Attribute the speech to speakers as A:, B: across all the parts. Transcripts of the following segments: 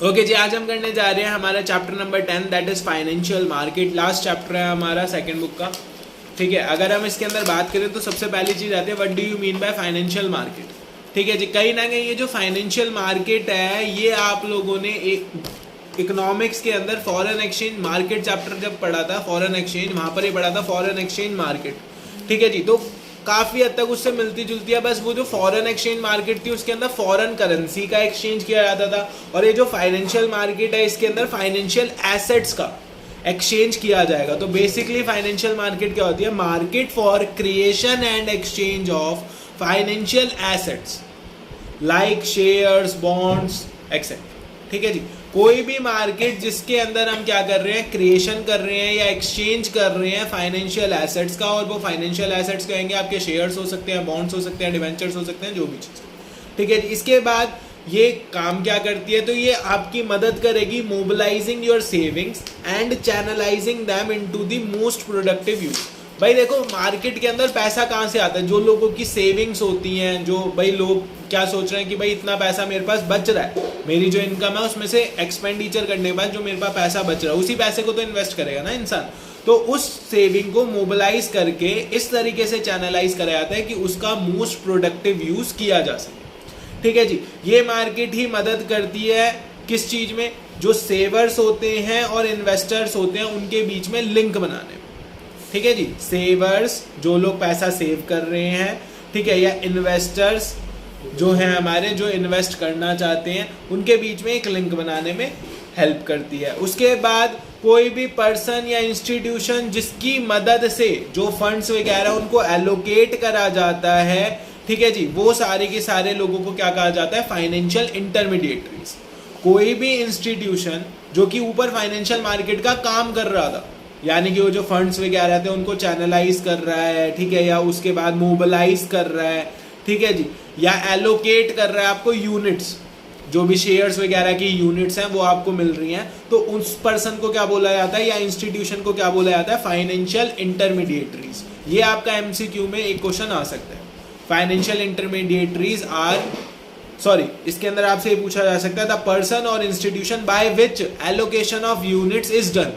A: Okay जी, आज हम करने जा रहे हैं हमारा chapter number 10 that is financial market. Last chapter है हमारा सेकंड बुक का। ठीक है, अगर हम इसके अंदर बात करें तो सबसे पहली चीज़ आती है what do you mean by financial market. ठीक है जी, कहीं ना कहीं ये जो फाइनेंशियल मार्केट है ये आप लोगों ने इकोनॉमिक्स के अंदर फॉरेन एक्सचेंज मार्केट चैप्टर जब पढ़ा था, फॉरेन एक्सचेंज, वहाँ पर ही पढ़ा था फॉरेन एक्सचेंज मार्केट। ठीक है जी, तो काफ़ी हद तक उससे मिलती जुलती है, बस वो जो फॉरेन एक्सचेंज मार्केट थी उसके अंदर फॉरेन करेंसी का एक्सचेंज किया जाता था, और ये जो फाइनेंशियल मार्केट है इसके अंदर फाइनेंशियल एसेट्स का एक्सचेंज किया जाएगा। तो बेसिकली फाइनेंशियल मार्केट क्या होती है? Market for creation and exchange of financial assets like shares, bonds etcetera. ठीक है जी, कोई भी मार्केट जिसके अंदर हम क्या कर रहे हैं, क्रिएशन कर रहे हैं या एक्सचेंज कर रहे हैं फाइनेंशियल एसेट्स का, और वो फाइनेंशियल एसेट्स कहेंगे आपके शेयर्स हो सकते हैं, बॉन्ड्स हो सकते हैं, डिवेंचर्स हो सकते हैं, जो भी चीज़। ठीक है जी, इसके बाद ये काम क्या करती है? तो ये आपकी मदद करेगी mobilising your savings and channelizing them into the most productive use. भाई देखो, मार्केट के अंदर पैसा कहाँ से आता है? जो लोगों की सेविंग्स होती हैं, जो भाई लोग क्या सोच रहे हैं कि भाई इतना पैसा मेरे पास बच रहा है, मेरी जो इनकम है उसमें से एक्सपेंडिचर करने के बाद जो मेरे पास पैसा बच रहा है उसी पैसे को तो इन्वेस्ट करेगा ना इंसान। तो उस सेविंग को मोबिलाइज करके इस तरीके से चैनलाइज करा जाता है कि उसका मोस्ट प्रोडक्टिव यूज किया जा सके। ठीक है जी, ये मार्केट ही मदद करती है किस चीज में? जो सेवर्स होते हैं और इन्वेस्टर्स होते हैं उनके बीच में लिंक बनाने में। ठीक है जी, सेवर्स जो लोग पैसा सेव कर रहे हैं, ठीक है, या इन्वेस्टर्स जो हैं हमारे, जो इन्वेस्ट करना चाहते हैं, उनके बीच में एक लिंक बनाने में हेल्प करती है। उसके बाद कोई भी पर्सन या इंस्टीट्यूशन जिसकी मदद से जो फंड्स वगैरह उनको एलोकेट करा जाता है, ठीक है जी, वो सारे के सारे लोगों को क्या कहा जाता है? Financial intermediaries. कोई भी इंस्टीट्यूशन जो कि ऊपर फाइनेंशियल मार्केट का काम कर रहा था, यानी कि वो जो फंड्स वगैरह थे उनको चैनलाइज कर रहा है, ठीक है, या उसके बाद मोबिलाइज कर रहा है, ठीक है जी, या एलोकेट कर रहा है आपको यूनिट्स, जो भी शेयर्स वगैरह की यूनिट्स हैं वो आपको मिल रही हैं, तो उस पर्सन को क्या बोला जाता है, या इंस्टीट्यूशन को क्या बोला जाता है? Financial intermediaries. ये आपका एमसीक्यू में एक क्वेश्चन आ सकता है। फाइनेंशियल इंटरमीडिएटरीज आर, सॉरी, इसके अंदर आपसे ये पूछा जा सकता है द पर्सन और institution by which allocation of units is done.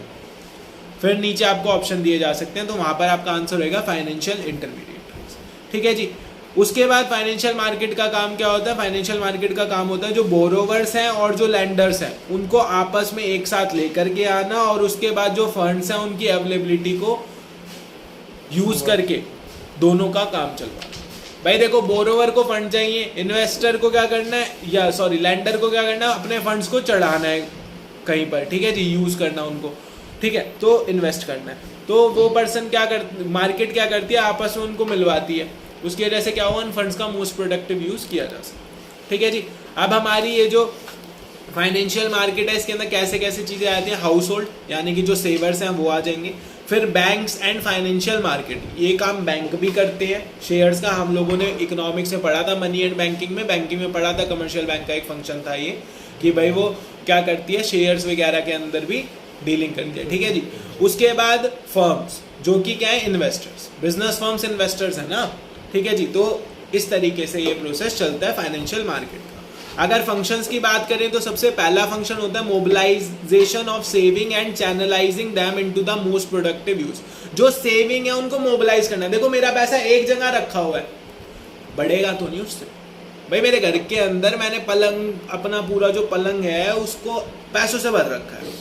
A: फिर नीचे आपको ऑप्शन दिए जा सकते हैं, तो वहां पर आपका आंसर होगा फाइनेंशियल इंटरमीडिएटरीज। ठीक है जी, उसके बाद फाइनेंशियल मार्केट का काम क्या होता है? फाइनेंशियल मार्केट का काम होता है जो बोरोवर्स हैं और जो लैंडर्स हैं उनको आपस में एक साथ लेकर के आना, और उसके बाद जो फंड्स हैं उनकी अवेलेबिलिटी को यूज करके दोनों का काम चलवाना। भाई देखो, बोरोवर को फंड चाहिए, इन्वेस्टर को क्या करना है, या सॉरी लैंडर को क्या करना है? अपने फंड्स को चढ़ाना है कहीं पर, ठीक है जी, यूज करना उनको, ठीक है, तो इन्वेस्ट करना है। तो वो पर्सन क्या कर, मार्केट क्या करती है? आपस में उनको मिलवाती है, उसकी वजह से क्या हुआ? उन फंड्स का मोस्ट प्रोडक्टिव यूज किया जा सके। ठीक है जी, अब हमारी ये जो फाइनेंशियल मार्केट है इसके अंदर कैसे कैसे चीज़ें आती हैं? हाउस होल्ड, यानी कि जो सेवर्स हैं वो आ जाएंगे। फिर बैंक्स एंड फाइनेंशियल मार्केट, ये काम बैंक भी करते हैं। शेयर्स का हम लोगों ने इकोनॉमिक्स में पढ़ा था, मनी एंड बैंकिंग में पढ़ा था। कमर्शियल बैंक का एक फंक्शन था ये कि भाई वो क्या करती है? शेयर्स वगैरह के अंदर भी डीलिंग करती है। ठीक है जी, उसके बाद फर्म्स जो कि क्या है? इन्वेस्टर्स, बिजनेस फर्म्स इन्वेस्टर्स है ना। ठीक है जी, तो इस तरीके से ये प्रोसेस चलता है फाइनेंशियल मार्केट का। अगर फंक्शंस की बात करें तो सबसे पहला फंक्शन होता है mobilization of saving and channelizing them into the most productive use. जो सेविंग है उनको मोबिलाइज करना है। देखो, मेरा पैसा एक जगह रखा हुआ है, बढ़ेगा तो नहीं उससे। भाई मेरे घर के अंदर मैंने पलंग, अपना पूरा जो पलंग है उसको पैसों से भर रखा है,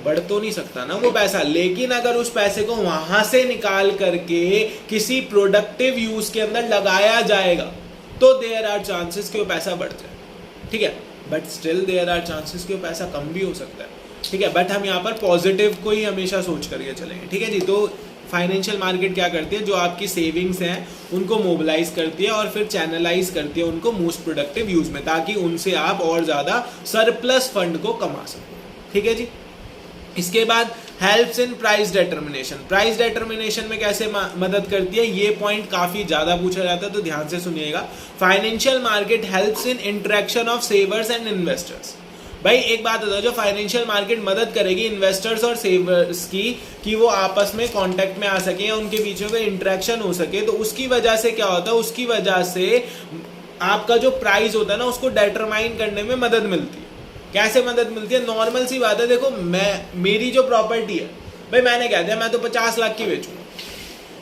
A: बढ़ तो नहीं सकता ना वो पैसा। लेकिन अगर उस पैसे को वहां से निकाल करके किसी प्रोडक्टिव यूज के अंदर लगाया जाएगा तो देयर आर चांसेस कि वो पैसा बढ़ जाए। ठीक है, but still there are chances कि वो पैसा कम भी हो सकता है। ठीक है, बट हम यहाँ पर पॉजिटिव को ही हमेशा सोच करके चलेंगे। ठीक है जी, तो फाइनेंशियल मार्केट क्या करती है? जो आपकी सेविंग्स हैं उनको मोबिलाइज करती है और फिर चैनलाइज करती है उनको मोस्ट प्रोडक्टिव यूज में, ताकि उनसे आप और ज़्यादा सरप्लस फंड को कमा सकें। ठीक है जी, इसके बाद helps in price determination. Price determination में कैसे मदद करती है? ये पॉइंट काफी ज्यादा पूछा जाता है, तो ध्यान से सुनिएगा। Financial market helps in interaction of सेवर्स and investors. भाई एक बात होता है, जो फाइनेंशियल मार्केट मदद करेगी इन्वेस्टर्स और सेवर्स की कि वो आपस में कांटेक्ट में आ सके या उनके बीच में इंटरेक्शन हो सके, तो उसकी वजह से क्या होता है? उसकी वजह से आपका जो प्राइस होता है ना उसको डिटरमाइन करने में मदद मिलती है। कैसे मदद मिलती है? नॉर्मल सी बात है, देखो मेरी जो प्रॉपर्टी है भाई, मैंने कह दिया मैं तो 50 लाख की बेचूंगा,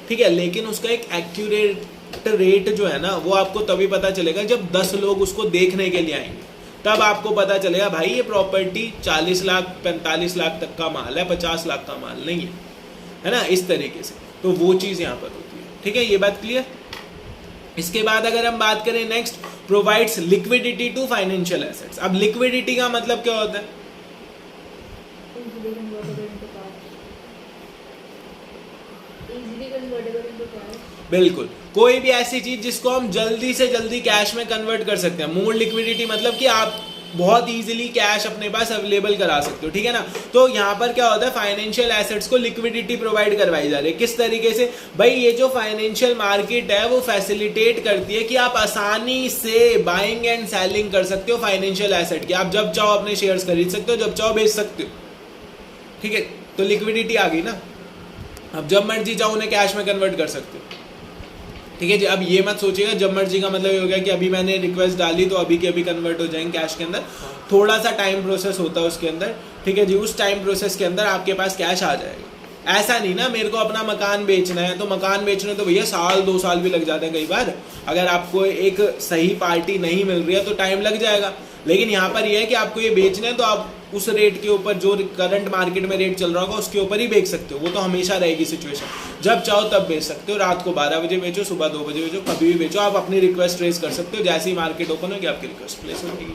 A: ठीक है, लेकिन उसका एक एक्यूरेट रेट जो है ना वो आपको तभी पता चलेगा जब 10 लोग उसको देखने के लिए आएंगे, तब आपको पता चलेगा भाई ये प्रॉपर्टी 40 लाख 45 लाख तक का माल है, 50 लाख का माल नहीं है ना, इस तरीके से। तो वो चीज़ यहाँ पर होती है, ठीक है, ये बात क्लियर। इसके बाद अगर हम बात करें next, provides liquidity to financial assets. अब लिक्विडिटी का मतलब क्या होता है? बिल्कुल, कोई भी ऐसी चीज जिसको हम जल्दी से जल्दी कैश में कन्वर्ट कर सकते हैं। मोर लिक्विडिटी मतलब कि आप बहुत इजीली कैश अपने पास अवेलेबल करा सकते हो, ठीक है ना। तो यहाँ पर क्या होता है, फाइनेंशियल एसेट्स को लिक्विडिटी प्रोवाइड करवाई जा रही है। किस तरीके से भाई? ये जो फाइनेंशियल मार्केट है वो फैसिलिटेट करती है कि आप आसानी से बाइंग एंड सेलिंग कर सकते हो फाइनेंशियल एसेट की। आप जब चाहो अपने शेयर्स खरीद सकते हो, जब चाहो बेच सकते हो, ठीक है। तो लिक्विडिटी आ गई ना, अब जब मर्जी चाहो उन्हें कैश में कन्वर्ट कर सकते हो, ठीक है जी। अब ये मत सोचिएगा जब मर्जी का मतलब ये हो गया कि अभी मैंने रिक्वेस्ट डाली तो अभी के अभी कन्वर्ट हो जाएंगे कैश के अंदर। थोड़ा सा टाइम प्रोसेस होता है उसके अंदर, ठीक है जी। उस टाइम प्रोसेस के अंदर आपके पास कैश आ जाएगा। ऐसा नहीं ना मेरे को अपना मकान बेचना है, तो मकान बेचने तो भैया 1-2 साल भी लग जाते हैं कई बार। अगर आपको एक सही पार्टी नहीं मिल रही है तो टाइम लग जाएगा, लेकिन यहाँ पर यह है कि आपको ये बेचना है तो आप उस रेट के ऊपर, जो करंट मार्केट में रेट चल रहा होगा उसके ऊपर ही बेच सकते हो। वो तो हमेशा रहेगी सिचुएशन, जब चाहो तब बेच सकते हो। रात को 12 बजे बेचो, सुबह 2 बजे बेचो, कभी भी बेचो। आप अपनी रिक्वेस्ट रेज कर सकते हो, जैसे ही मार्केट ओपन होगी आपकी रिक्वेस्ट प्लेस हो जाएगी,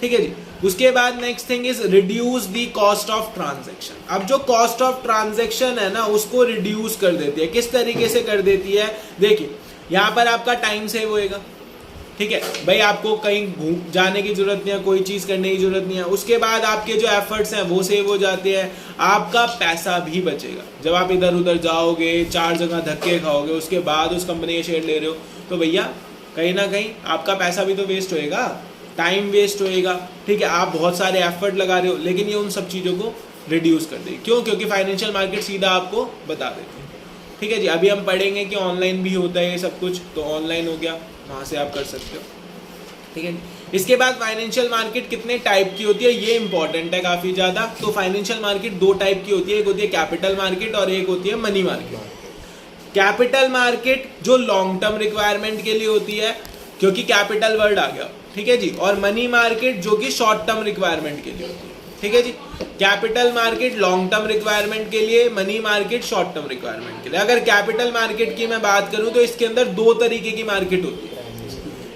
A: ठीक है जी। उसके बाद next thing is reduce the cost of transaction. अब जो कॉस्ट ऑफ ट्रांजेक्शन है ना उसको रिड्यूस कर देती है। किस तरीके से कर देती है? देखिए, यहाँ पर आपका टाइम सेव होएगा, ठीक है भाई, आपको कहीं जाने की जरूरत नहीं है, कोई चीज करने की जरूरत नहीं है। उसके बाद आपके जो एफर्ट्स हैं वो सेव हो जाते हैं, आपका पैसा भी बचेगा। जब आप इधर उधर जाओगे, 4 जगह धक्के खाओगे, उसके बाद उस कंपनी के शेयर ले रहे हो, तो भैया कहीं ना कहीं आपका पैसा भी तो वेस्ट होएगा, टाइम वेस्ट होएगा, ठीक है। आप बहुत सारे एफर्ट लगा रहे हो, लेकिन ये उन सब चीज़ों को रिड्यूस कर देगी। क्यों? क्योंकि फाइनेंशियल मार्केट सीधा आपको बता देती है, ठीक है जी। अभी हम पढ़ेंगे कि ऑनलाइन भी होता है ये सब कुछ, तो ऑनलाइन हो गया, वहाँ से आप कर सकते हो, ठीक है। इसके बाद फाइनेंशियल मार्केट कितने टाइप की होती है ये इंपॉर्टेंट है काफ़ी ज़्यादा। तो फाइनेंशियल मार्केट 2 टाइप की होती है, एक होती है कैपिटल मार्केट और एक होती है मनी मार्केट। कैपिटल मार्केट जो लॉन्ग टर्म रिक्वायरमेंट के लिए होती है, क्योंकि कैपिटल वर्ड आ गया, ठीक है जी। और मनी मार्केट जो कि शॉर्ट टर्म रिक्वायरमेंट के लिए होती है, ठीक है जी। Capital market long term requirement के लिए, money market short term requirement के लिए। अगर कैपिटल मार्केट की मैं बात करूं तो इसके अंदर 2 तरीके की मार्केट होती है।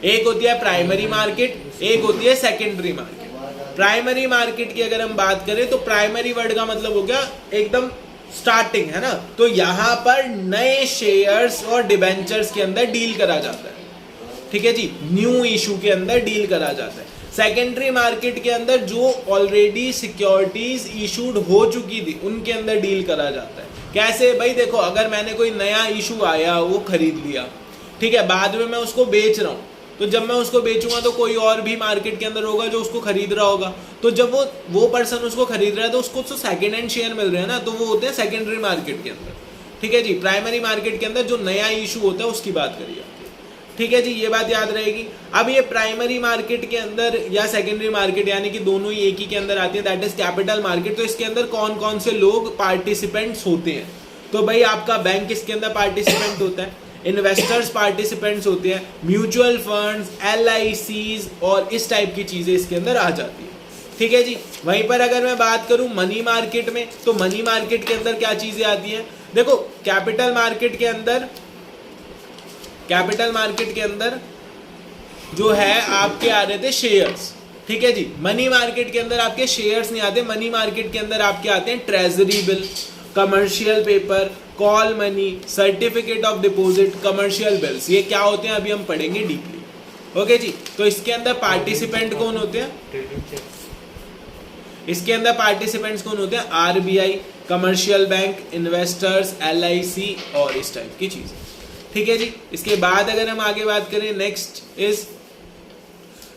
A: एक होती है प्राइमरी मार्केट, एक होती है सेकेंडरी मार्केट। प्राइमरी मार्केट की अगर हम बात करें तो प्राइमरी वर्ड का मतलब हो गया एकदम स्टार्टिंग, है ना। तो यहाँ पर नए शेयर्स और डिबेंचर्स के अंदर डील करा जाता है, ठीक है जी, न्यू इशू के अंदर डील करा जाता है। सेकेंडरी मार्केट के अंदर जो ऑलरेडी सिक्योरिटीज इशूड हो चुकी थी उनके अंदर डील करा जाता है। कैसे भाई? देखो, अगर मैंने कोई नया इशू आया वो खरीद लिया, ठीक है, बाद में मैं उसको बेच रहा हूँ, तो जब मैं उसको बेचूंगा तो कोई और भी मार्केट के अंदर होगा जो उसको खरीद रहा होगा। तो जब वो पर्सन उसको खरीद रहा है तो उसको तो सेकेंड हैंड शेयर मिल रहे हैं ना, तो वो होते हैं सेकेंडरी मार्केट के अंदर, ठीक है जी। प्राइमरी मार्केट के अंदर जो नया इशू होता है उसकी बात करिए, ठीक है जी, ये बात याद रहेगी। अब ये प्राइमरी मार्केट के अंदर या सेकेंडरी मार्केट यानी कि दोनों ही एक ही के अंदर आती है, दैट इज कैपिटल मार्केट। तो इसके अंदर कौन कौन से लोग पार्टिसिपेंट्स होते हैं? तो भाई आपका बैंक इसके अंदर पार्टिसिपेंट होता है, इन्वेस्टर्स पार्टिसिपेंट्स होते हैं, म्यूचुअल फंड्स, LICs और इस टाइप की चीजें इसके अंदर आ जाती है, ठीक है जी। वहीं पर अगर मैं बात करूं मनी मार्केट में, तो मनी मार्केट के अंदर क्या चीजें आती हैं? देखो, कैपिटल मार्केट के अंदर जो है आपके आ रहे थे शेयर्स, ठीक है जी। मनी मार्केट के अंदर आपके शेयर्स नहीं आते, मनी मार्केट के अंदर आपके आते हैं treasury bill, commercial paper, call money, certificate of deposit, commercial bills. ये क्या होते हैं अभी हम पढ़ेंगे डीपली, ओके जी। तो इसके अंदर पार्टिसिपेंट कौन होते हैं? इसके अंदर पार्टिसिपेंट्स कौन होते हैं? RBI, commercial bank, investors, LIC और इस टाइप की चीजें, ठीक है जी। इसके बाद अगर हम आगे बात करें, नेक्स्ट इज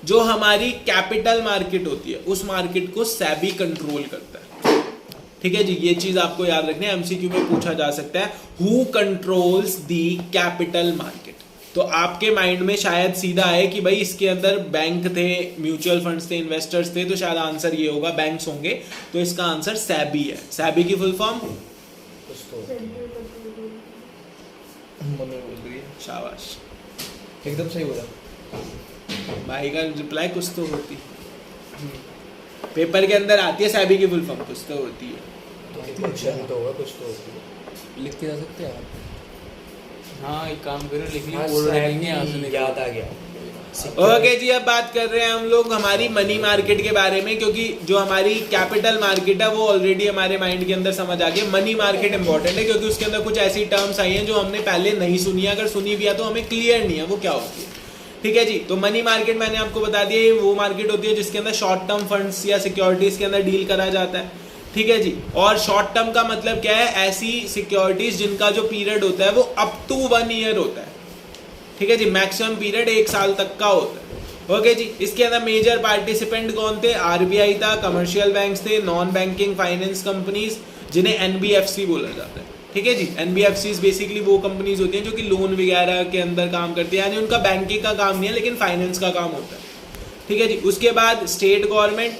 A: जो हमारी कैपिटल मार्केट होती है उस मार्केट को सेबी कंट्रोल करता है, ठीक है जी। ये चीज आपको याद रखनी है, MCQ में पूछा जा सकता है, who controls the capital market, तो आपके माइंड में शायद सीधा आए कि भाई इसके अंदर बैंक थे, म्यूचुअल फंड्स थे, इन्वेस्टर्स थे, तो शायद आंसर ये होगा बैंक्स होंगे। तो इसका आंसर SEBI है। SEBI की फुल फॉर्म शाबाश,
B: एकदम सही बोला
A: भाई का रिप्लाई कुछ तो होती, पेपर के अंदर आती है SEBI की फुल फॉर्म, कुछ तो होती है।
B: तो होगा कुछ तो होती है।
C: लिख के जा सकते हैं आप? हाँ एक काम करो, लिख
B: हाँ,
C: लिया
B: याद आ गया।
A: ओके जी, अब बात कर रहे हैं हम लोग हमारी मनी मार्केट के बारे में, क्योंकि जो हमारी कैपिटल मार्केट है वो ऑलरेडी हमारे माइंड के अंदर समझ आ गया। मनी मार्केट इंपॉर्टेंट है क्योंकि उसके अंदर कुछ ऐसी टर्म्स आई हैं जो हमने पहले नहीं सुनी है, अगर सुनी भी है तो हमें क्लियर नहीं है वो क्या होती है। ठीक है जी, तो मनी मार्केट मैंने आपको बता दिया, ये वो मार्केट होती है जिसके अंदर शॉर्ट टर्म फंड्स या सिक्योरिटीज के अंदर डील करा जाता है। ठीक है जी, और शॉर्ट टर्म का मतलब क्या है, ऐसी सिक्योरिटीज जिनका जो पीरियड होता है वो अप टू 1 ईयर होता है। ठीक है जी, मैक्सिमम पीरियड 1 साल तक का होता है। ओके जी, इसके अंदर मेजर पार्टिसिपेंट कौन थे, RBI था, कमर्शियल बैंक्स थे, नॉन बैंकिंग फाइनेंस कंपनीज जिन्हें NBFC बोला जाता है। ठीक है जी, NBFCs बेसिकली वो कंपनीज होती हैं जो कि लोन वगैरह के अंदर काम करती है, यानी उनका बैंकिंग का काम नहीं है लेकिन फाइनेंस का काम होता है। ठीक है जी, उसके बाद स्टेट गवर्नमेंट,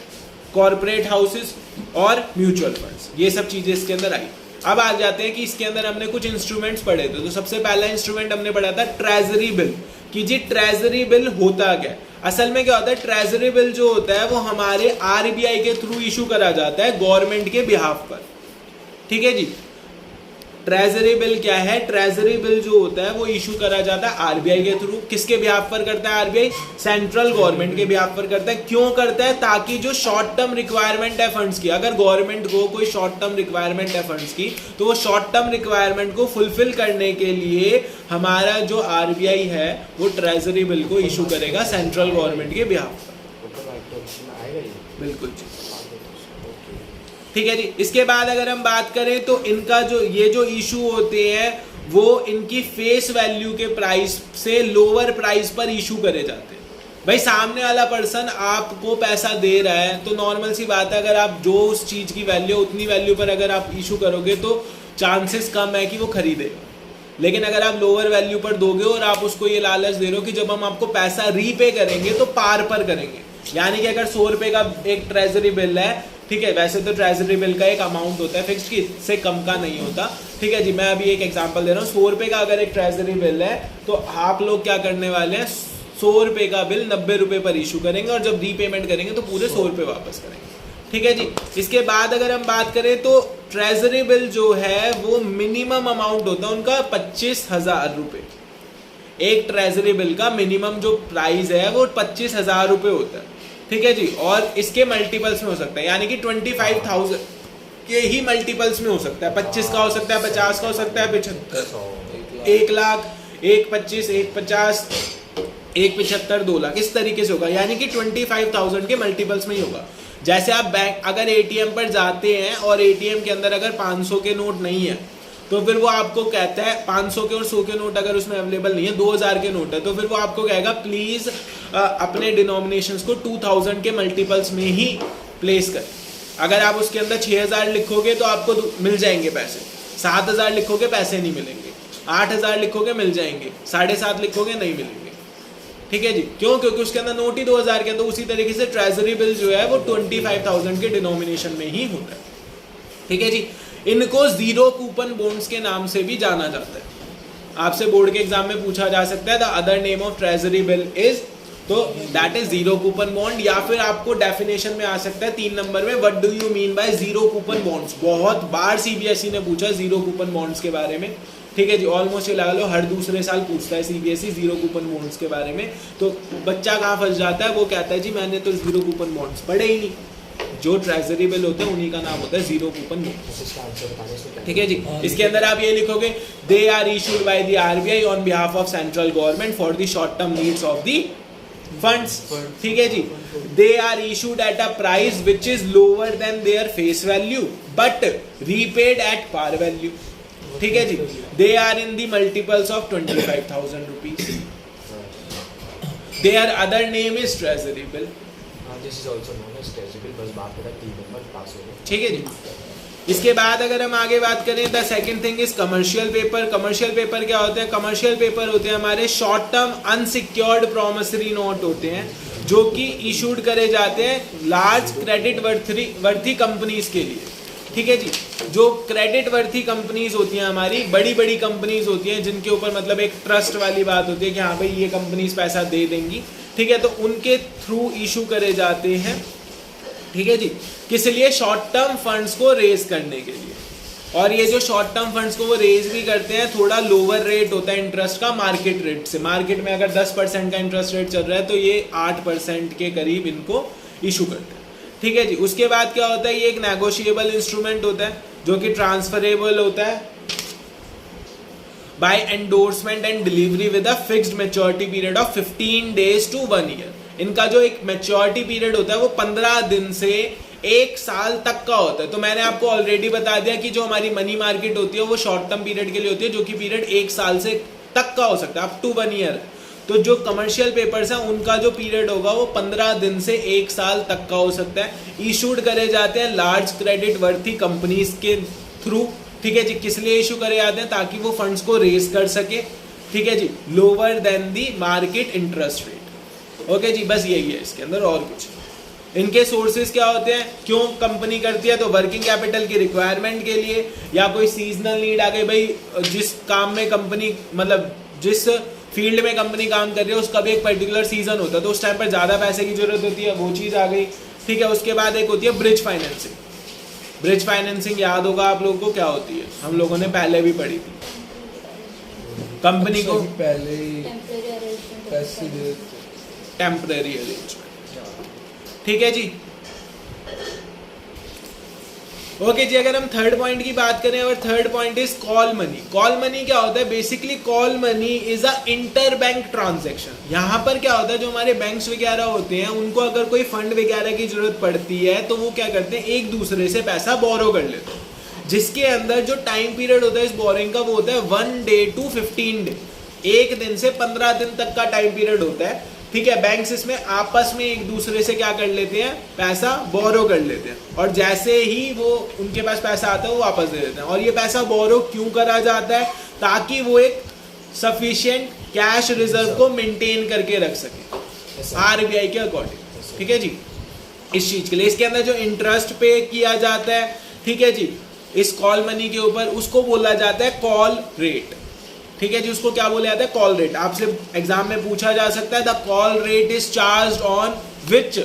A: कॉर्पोरेट हाउसेस और म्यूचुअल फंड्स, ये सब चीजें इसके अंदर आई। अब आ जाते हैं कि इसके अंदर हमने कुछ इंस्ट्रूमेंट्स पढ़े थे। तो सबसे पहला इंस्ट्रूमेंट हमने पढ़ा था ट्रेजरी बिल, कि जी ट्रेजरी बिल होता क्या है। असल में क्या होता है, ट्रेजरी बिल जो होता है वो हमारे RBI के थ्रू इशू करा जाता है गवर्नमेंट के बिहाफ पर। ठीक है जी, ट्रेजरी बिल क्या है, ट्रेजरी बिल जो होता है वो इशू करा जाता है RBI के थ्रू। किसके बिहाफ पर करता है RBI, सेंट्रल गवर्नमेंट के बिहाफ पर करता है। क्यों करता है, ताकि जो शॉर्ट टर्म रिक्वायरमेंट है फंड्स की, अगर गवर्नमेंट को कोई शॉर्ट टर्म रिक्वायरमेंट है फंड्स की, तो वो शॉर्ट टर्म रिक्वायरमेंट को फुलफिल करने के लिए हमारा जो RBI है वो ट्रेजरी बिल को इशू करेगा सेंट्रल गवर्नमेंट के बिहाफ पर। बिल्कुल जी, ठीक है जी। इसके बाद अगर हम बात करें तो इनका जो ये जो इशू होते हैं वो इनकी फेस वैल्यू के प्राइस से लोअर प्राइस पर इशू करे जाते हैं। भाई सामने वाला पर्सन आपको पैसा दे रहा है तो नॉर्मल सी बात है, अगर आप जो उस चीज की वैल्यू उतनी वैल्यू पर अगर आप इशू करोगे तो चांसेस कम है कि वो खरीदेगा। लेकिन अगर आप लोअर वैल्यू पर दोगे और आप उसको ये लालच दे रहे हो कि जब हम आपको पैसा रीपे करेंगे तो पार पर करेंगे, यानी कि अगर 100 रुपए का एक ट्रेजरी बिल है, ठीक है, वैसे तो ट्रेजरी बिल का एक अमाउंट होता है फिक्स्ड, की इससे कम का नहीं होता। ठीक है जी, मैं अभी एक एग्जांपल दे रहा हूँ। 100 रुपए का अगर एक ट्रेजरी बिल है तो आप लोग क्या करने वाले हैं, 100 रुपए का बिल 90 रुपए पर इशू करेंगे और जब रीपेमेंट करेंगे तो पूरे 100 रुपए वापस करेंगे। ठीक है जी। इसके बाद अगर हम बात करें तो ट्रेजरी बिल जो है वो मिनिमम अमाउंट होता है उनका 25,000 रुपए। एक ट्रेजरी बिल का मिनिमम जो प्राइस है वो 25,000 रुपए होता है। ठीक है जी, और इसके मल्टीपल्स में हो सकता है, यानी कि 25,000 के ही मल्टीपल्स में हो सकता है। 25 का हो सकता है, 50 का हो सकता है, 75, 1 लाख, 1,25, 1,50, 1,75, 2 लाख, इस तरीके से होगा, यानी कि 25,000 के मल्टीपल्स में ही होगा। जैसे आप बैंक अगर ATM पर जाते हैं और ATM के अंदर अगर 500 के नोट नहीं है तो फिर वो आपको कहता है 500 के और 100 के नोट अगर उसमें अवेलेबल नहीं है, 2000 के नोट है, तो फिर वो आपको कहेगा प्लीज अपने डिनोमिनेशंस को 2000 के मल्टीपल्स में ही प्लेस कर। अगर आप उसके अंदर 6000 लिखोगे तो आपको मिल जाएंगे पैसे, 7000 लिखोगे पैसे नहीं मिलेंगे, 8000 लिखोगे मिल जाएंगे, 7.5 लिखोगे नहीं मिलेंगे। ठीक है जी, क्यों? क्योंकि उसके अंदर नोट ही 2000 के। तो उसी तरीके से ट्रेजरी बिल जो है वो 25,000 के डिनोमिनेशन में ही होता है। ठीक है जी, इनको जीरो कूपन बॉन्ड्स के नाम से भी जाना जाता है। आपसे बोर्ड के एग्जाम में पूछा जा सकता है the other name of treasury bill is, तो that is zero coupon bond. या फिर आपको डेफिनेशन में आ सकता है 3 नंबर में, what do you mean by zero coupon bonds. बहुत बार CBSE ने पूछा जीरो कूपन बॉन्ड्स के बारे में। ठीक है जी, ऑलमोस्ट ये लगा लो हर दूसरे साल पूछता है CBSE जीरो कूपन बॉन्ड्स के बारे में। तो बच्चा कहाँ फंस जाता है, वो कहता है जी मैंने तो जीरो कूपन बॉन्ड्स पढ़े ही नहीं। जो ट्रेजरी बिल होते हैं उन्हीं का नाम होता है जीरो कूपन बॉन्ड्स। ठीक है जी, इसके अंदर आप ये लिखोगे they are issued by the RBI on behalf of central government for the short term needs of the funds. ठीक है जी, they are issued at a price which is lower than their face value but repaid at par value. ठीक है जी, they are in the multiples of 25,000 rupees. Their other name is treasury bill.
B: This is also known as treasury bill, बस बात करें 3 number पास हो गए।
A: ठीक है जी, इसके बाद अगर हम आगे बात करें, the second thing is commercial paper. Commercial paper क्या होते हैं? कमर्शियल पेपर होते हैं हमारे short term unsecured promissory note होते हैं जो कि इशूड करे जाते हैं लार्ज क्रेडिट वर्थी कंपनीज के लिए। ठीक है जी, जो क्रेडिट वर्थी कंपनीज होती हैं हमारी, बड़ी बड़ी कंपनीज होती हैं जिनके ऊपर मतलब एक ट्रस्ट वाली बात होती है कि हाँ भाई ये कंपनीज पैसा दे देंगी, ठीक है, तो उनके थ्रू इशू करे जाते हैं। ठीक है जी, किस लिए? शॉर्ट टर्म फंड्स को रेज करने के लिए। और ये जो शॉर्ट टर्म फंड्स को वो रेज भी करते हैं, थोड़ा लोअर रेट होता है इंटरेस्ट का मार्केट रेट से। मार्केट में अगर 10% का इंटरेस्ट रेट चल रहा है तो ये 8% के करीब इनको इशू करते हैं। ठीक है जी, उसके बाद क्या होता है? ये एक नेगोशिएबल इंस्ट्रूमेंट होता है जो कि ट्रांसफरेबल होता है by endorsement and delivery with a fixed maturity period of 15 days to 1 year। इनका जो एक मैच्योरिटी पीरियड होता है वो 15 दिन से 1 साल तक का होता है। तो मैंने आपको ऑलरेडी बता दिया कि जो हमारी मनी मार्केट होती है वो शॉर्ट टर्म पीरियड के लिए होती है, जो कि पीरियड 1 साल से तक का हो सकता है, अप टू 1 year। तो जो कमर्शियल पेपर्स हैं उनका जो पीरियड होगा वो 15 दिन से 1 साल तक का हो सकता है। इशूड करे जाते हैं लार्ज क्रेडिट वर्थी कंपनीज के थ्रू। ठीक है जी, किस लिए इशू करे जाते हैं? ताकि वो फंड्स को रेज कर सके। ठीक है जी, lower than the market interest rate. Okay जी, बस यही है इसके अंदर, और कुछ। इनके सोर्सेज क्या होते हैं? क्यों कंपनी करती है? तो वर्किंग कैपिटल की रिक्वायरमेंट के लिए, या कोई सीजनल नीड आ गई, भाई जिस काम में कंपनी मतलब जिस फील्ड में कंपनी काम कर रही है उसका भी एक पर्टिकुलर सीजन होता है तो उस टाइम पर ज़्यादा पैसे की जरूरत होती है, वो चीज़ आ गई। ठीक है, उसके बाद एक होती है ब्रिज फाइनेंसिंग। ब्रिज फाइनेंसिंग याद होगा आप लोगों को क्या होती है, हम लोगों ने पहले भी पढ़ी थी। कंपनी को
B: पहले पैसे
A: टेम्परेरी अरेंजमेंट। ठीक है जी, ओके जी। अगर हम थर्ड पॉइंट की बात करें, और third point is call money. Call money क्या होता है? Basically call money is a inter bank transaction. यहाँ पर क्या होता है, जो हमारे बैंक्स वगैरह होते हैं उनको अगर कोई फंड वगैरह की जरूरत पड़ती है तो वो क्या करते हैं, एक दूसरे से पैसा बोरो कर लेते हैं, जिसके अंदर जो टाइम पीरियड होता है इस बोरिंग का वो होता है 1 day to 15 day। 1 दिन से 15 दिन तक का टाइम पीरियड होता है। ठीक है, बैंक्स इसमें आपस में एक दूसरे से क्या कर लेते हैं, पैसा बोरो कर लेते हैं, और जैसे ही वो उनके पास पैसा आता है वो वापस दे देते हैं। और ये पैसा बोरो क्यों करा जाता है? ताकि वो एक सफिशिएंट कैश रिजर्व को मेंटेन करके रख सके आरबीआई के अकॉर्डिंग। ठीक है जी, इस चीज के लिए इसके अंदर जो इंटरेस्ट पे किया जाता है, ठीक है जी, इस कॉल मनी के ऊपर, उसको बोला जाता है कॉल रेट। ठीक है जी, उसको क्या बोला जाता है? Call rate. आपसे एग्जाम में पूछा जा सकता है the call rate is charged on which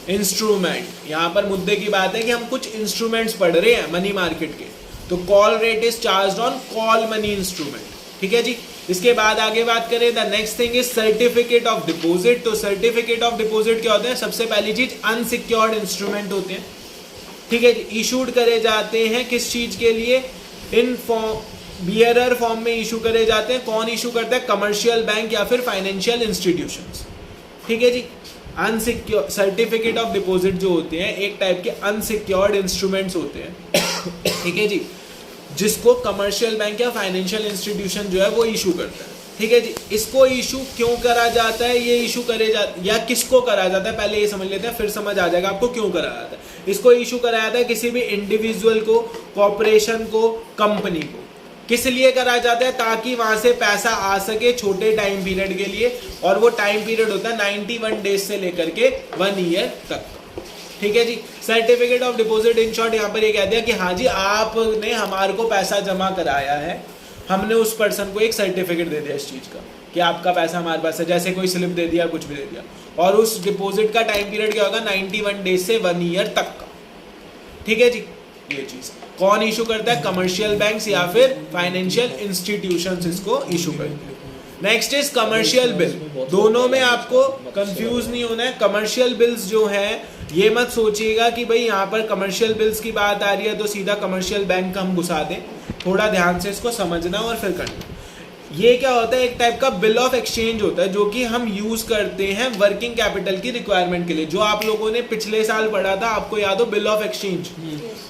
A: instrument. यहाँ पर मुद्दे की बात है कि हम कुछ इंस्ट्रूमेंट्स पढ़ रहे हैं मनी मार्केट के, तो call rate is charged on call money instrument. ठीक है जी, इसके बाद आगे बात करें, the next thing is certificate of deposit. तो सर्टिफिकेट ऑफ डिपॉजिट क्या होते हैं? सबसे पहली चीज अनसिक्योर्ड इंस्ट्रूमेंट होते हैं। ठीक है, इशूड करे जाते हैं किस चीज के लिए? इन फॉर्म बियरर फॉर्म में इशू करे जाते हैं। कौन इशू करता है? कमर्शियल बैंक या फिर फाइनेंशियल इंस्टीट्यूशंस। ठीक है जी, अनसिक्योर सर्टिफिकेट ऑफ डिपॉजिट जो होते हैं एक टाइप के अनसिक्योर्ड इंस्ट्रूमेंट्स होते हैं। ठीक है जी, जिसको कमर्शियल बैंक या फाइनेंशियल इंस्टीट्यूशन जो है वो इशू करता है। ठीक है जी, इसको इशू क्यों करा जाता है? ये इशू करे या किसको करा जाता है, पहले ये समझ लेते हैं, फिर समझ आ जाएगा आपको क्यों करा जाता है। इसको इशू करा जाता है किसी भी इंडिविजुअल को, कॉर्पोरेशन को, कंपनी को। किस लिए करा जाता है? ताकि वहां से पैसा आ सके छोटे टाइम पीरियड के लिए, और वो टाइम पीरियड होता है 91 days से लेकर के 1 year तक। ठीक है जी, certificate of deposit in short यहाँ पर ये कह दिया कि हाँ जी आपने हमारे को पैसा जमा कराया है, हमने उस पर्सन को एक सर्टिफिकेट दे दिया इस चीज का कि आपका पैसा हमारे पास है, जैसे कोई स्लिप दे दिया, कुछ भी दे दिया। और उस डिपॉजिट का टाइम पीरियड क्या होगा? 91 days से 1 year तक का। ठीक है जी, ये चीज कौन इशू करता है? कमर्शियल बैंक्स या फिर फाइनेंशियल इंस्टीट्यूशंस इसको इशू करते हैं। Next is commercial bill. दोनों में आपको कंफ्यूज नहीं होना है। कमर्शियल बिल्स जो है ये मत सोचिएगा कि भाई यहाँ पर कमर्शियल बिल्स की बात आ रही है तो सीधा कमर्शियल बैंक हम घुसा दें। थोड़ा ध्यान से इसको समझना और फिर करना। ये क्या होता है? एक टाइप का बिल ऑफ एक्सचेंज होता है जो कि हम यूज करते हैं वर्किंग कैपिटल की रिक्वायरमेंट के लिए। जो आप लोगों ने पिछले साल पढ़ा था, आपको याद हो, बिल ऑफ एक्सचेंज,